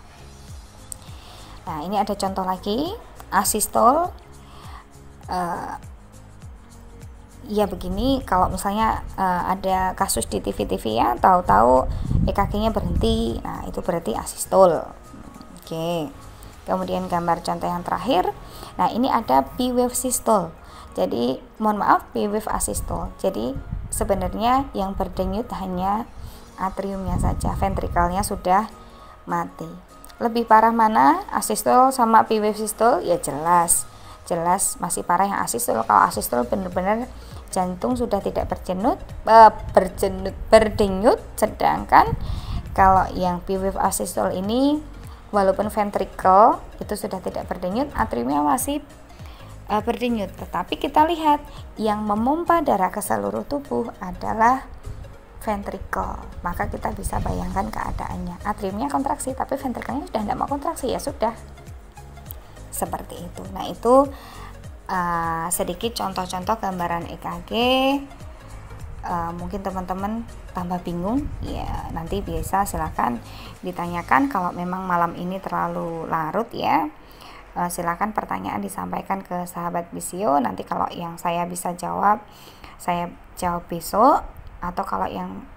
Nah, ini ada contoh lagi, asystole. Ya begini, kalau misalnya ada kasus di TV-TV ya, tahu-tahu EKG-nya berhenti, nah itu berarti asystole. Oke. Kemudian gambar contoh yang terakhir, nah ini ada P-wave systole. Jadi mohon maaf, P-wave asystole. Jadi sebenarnya yang berdenyut hanya atriumnya saja, ventrikelnya sudah mati. Lebih parah mana, asystole sama P-wave systole? Ya jelas masih parah yang asystole. Kalau asystole benar-benar jantung sudah tidak berdenyut, sedangkan kalau yang P-wave asystole ini walaupun ventricle itu sudah tidak berdenyut, atriumnya masih berdenyut. Tetapi kita lihat yang memompa darah ke seluruh tubuh adalah ventricle. Maka kita bisa bayangkan keadaannya. Atriumnya kontraksi, tapi ventrikelnya sudah tidak mau kontraksi, ya sudah. Seperti itu. Nah, itu sedikit contoh-contoh gambaran EKG. Mungkin teman-teman tambah bingung, ya nanti biasa silakan ditanyakan. Kalau memang malam ini terlalu larut ya, silakan pertanyaan disampaikan ke sahabat Visio. Nanti kalau yang saya bisa jawab, saya jawab besok, atau kalau yang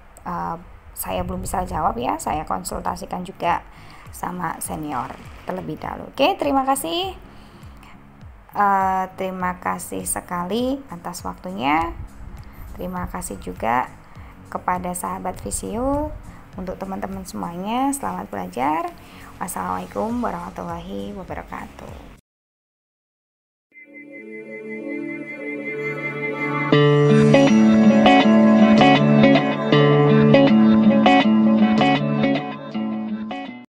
saya belum bisa jawab ya, saya konsultasikan juga sama senior terlebih dahulu. Oke, terima kasih. Terima kasih sekali atas waktunya. Terima kasih juga kepada sahabat Visio. Untuk teman-teman semuanya, selamat belajar. Wassalamualaikum warahmatullahi wabarakatuh.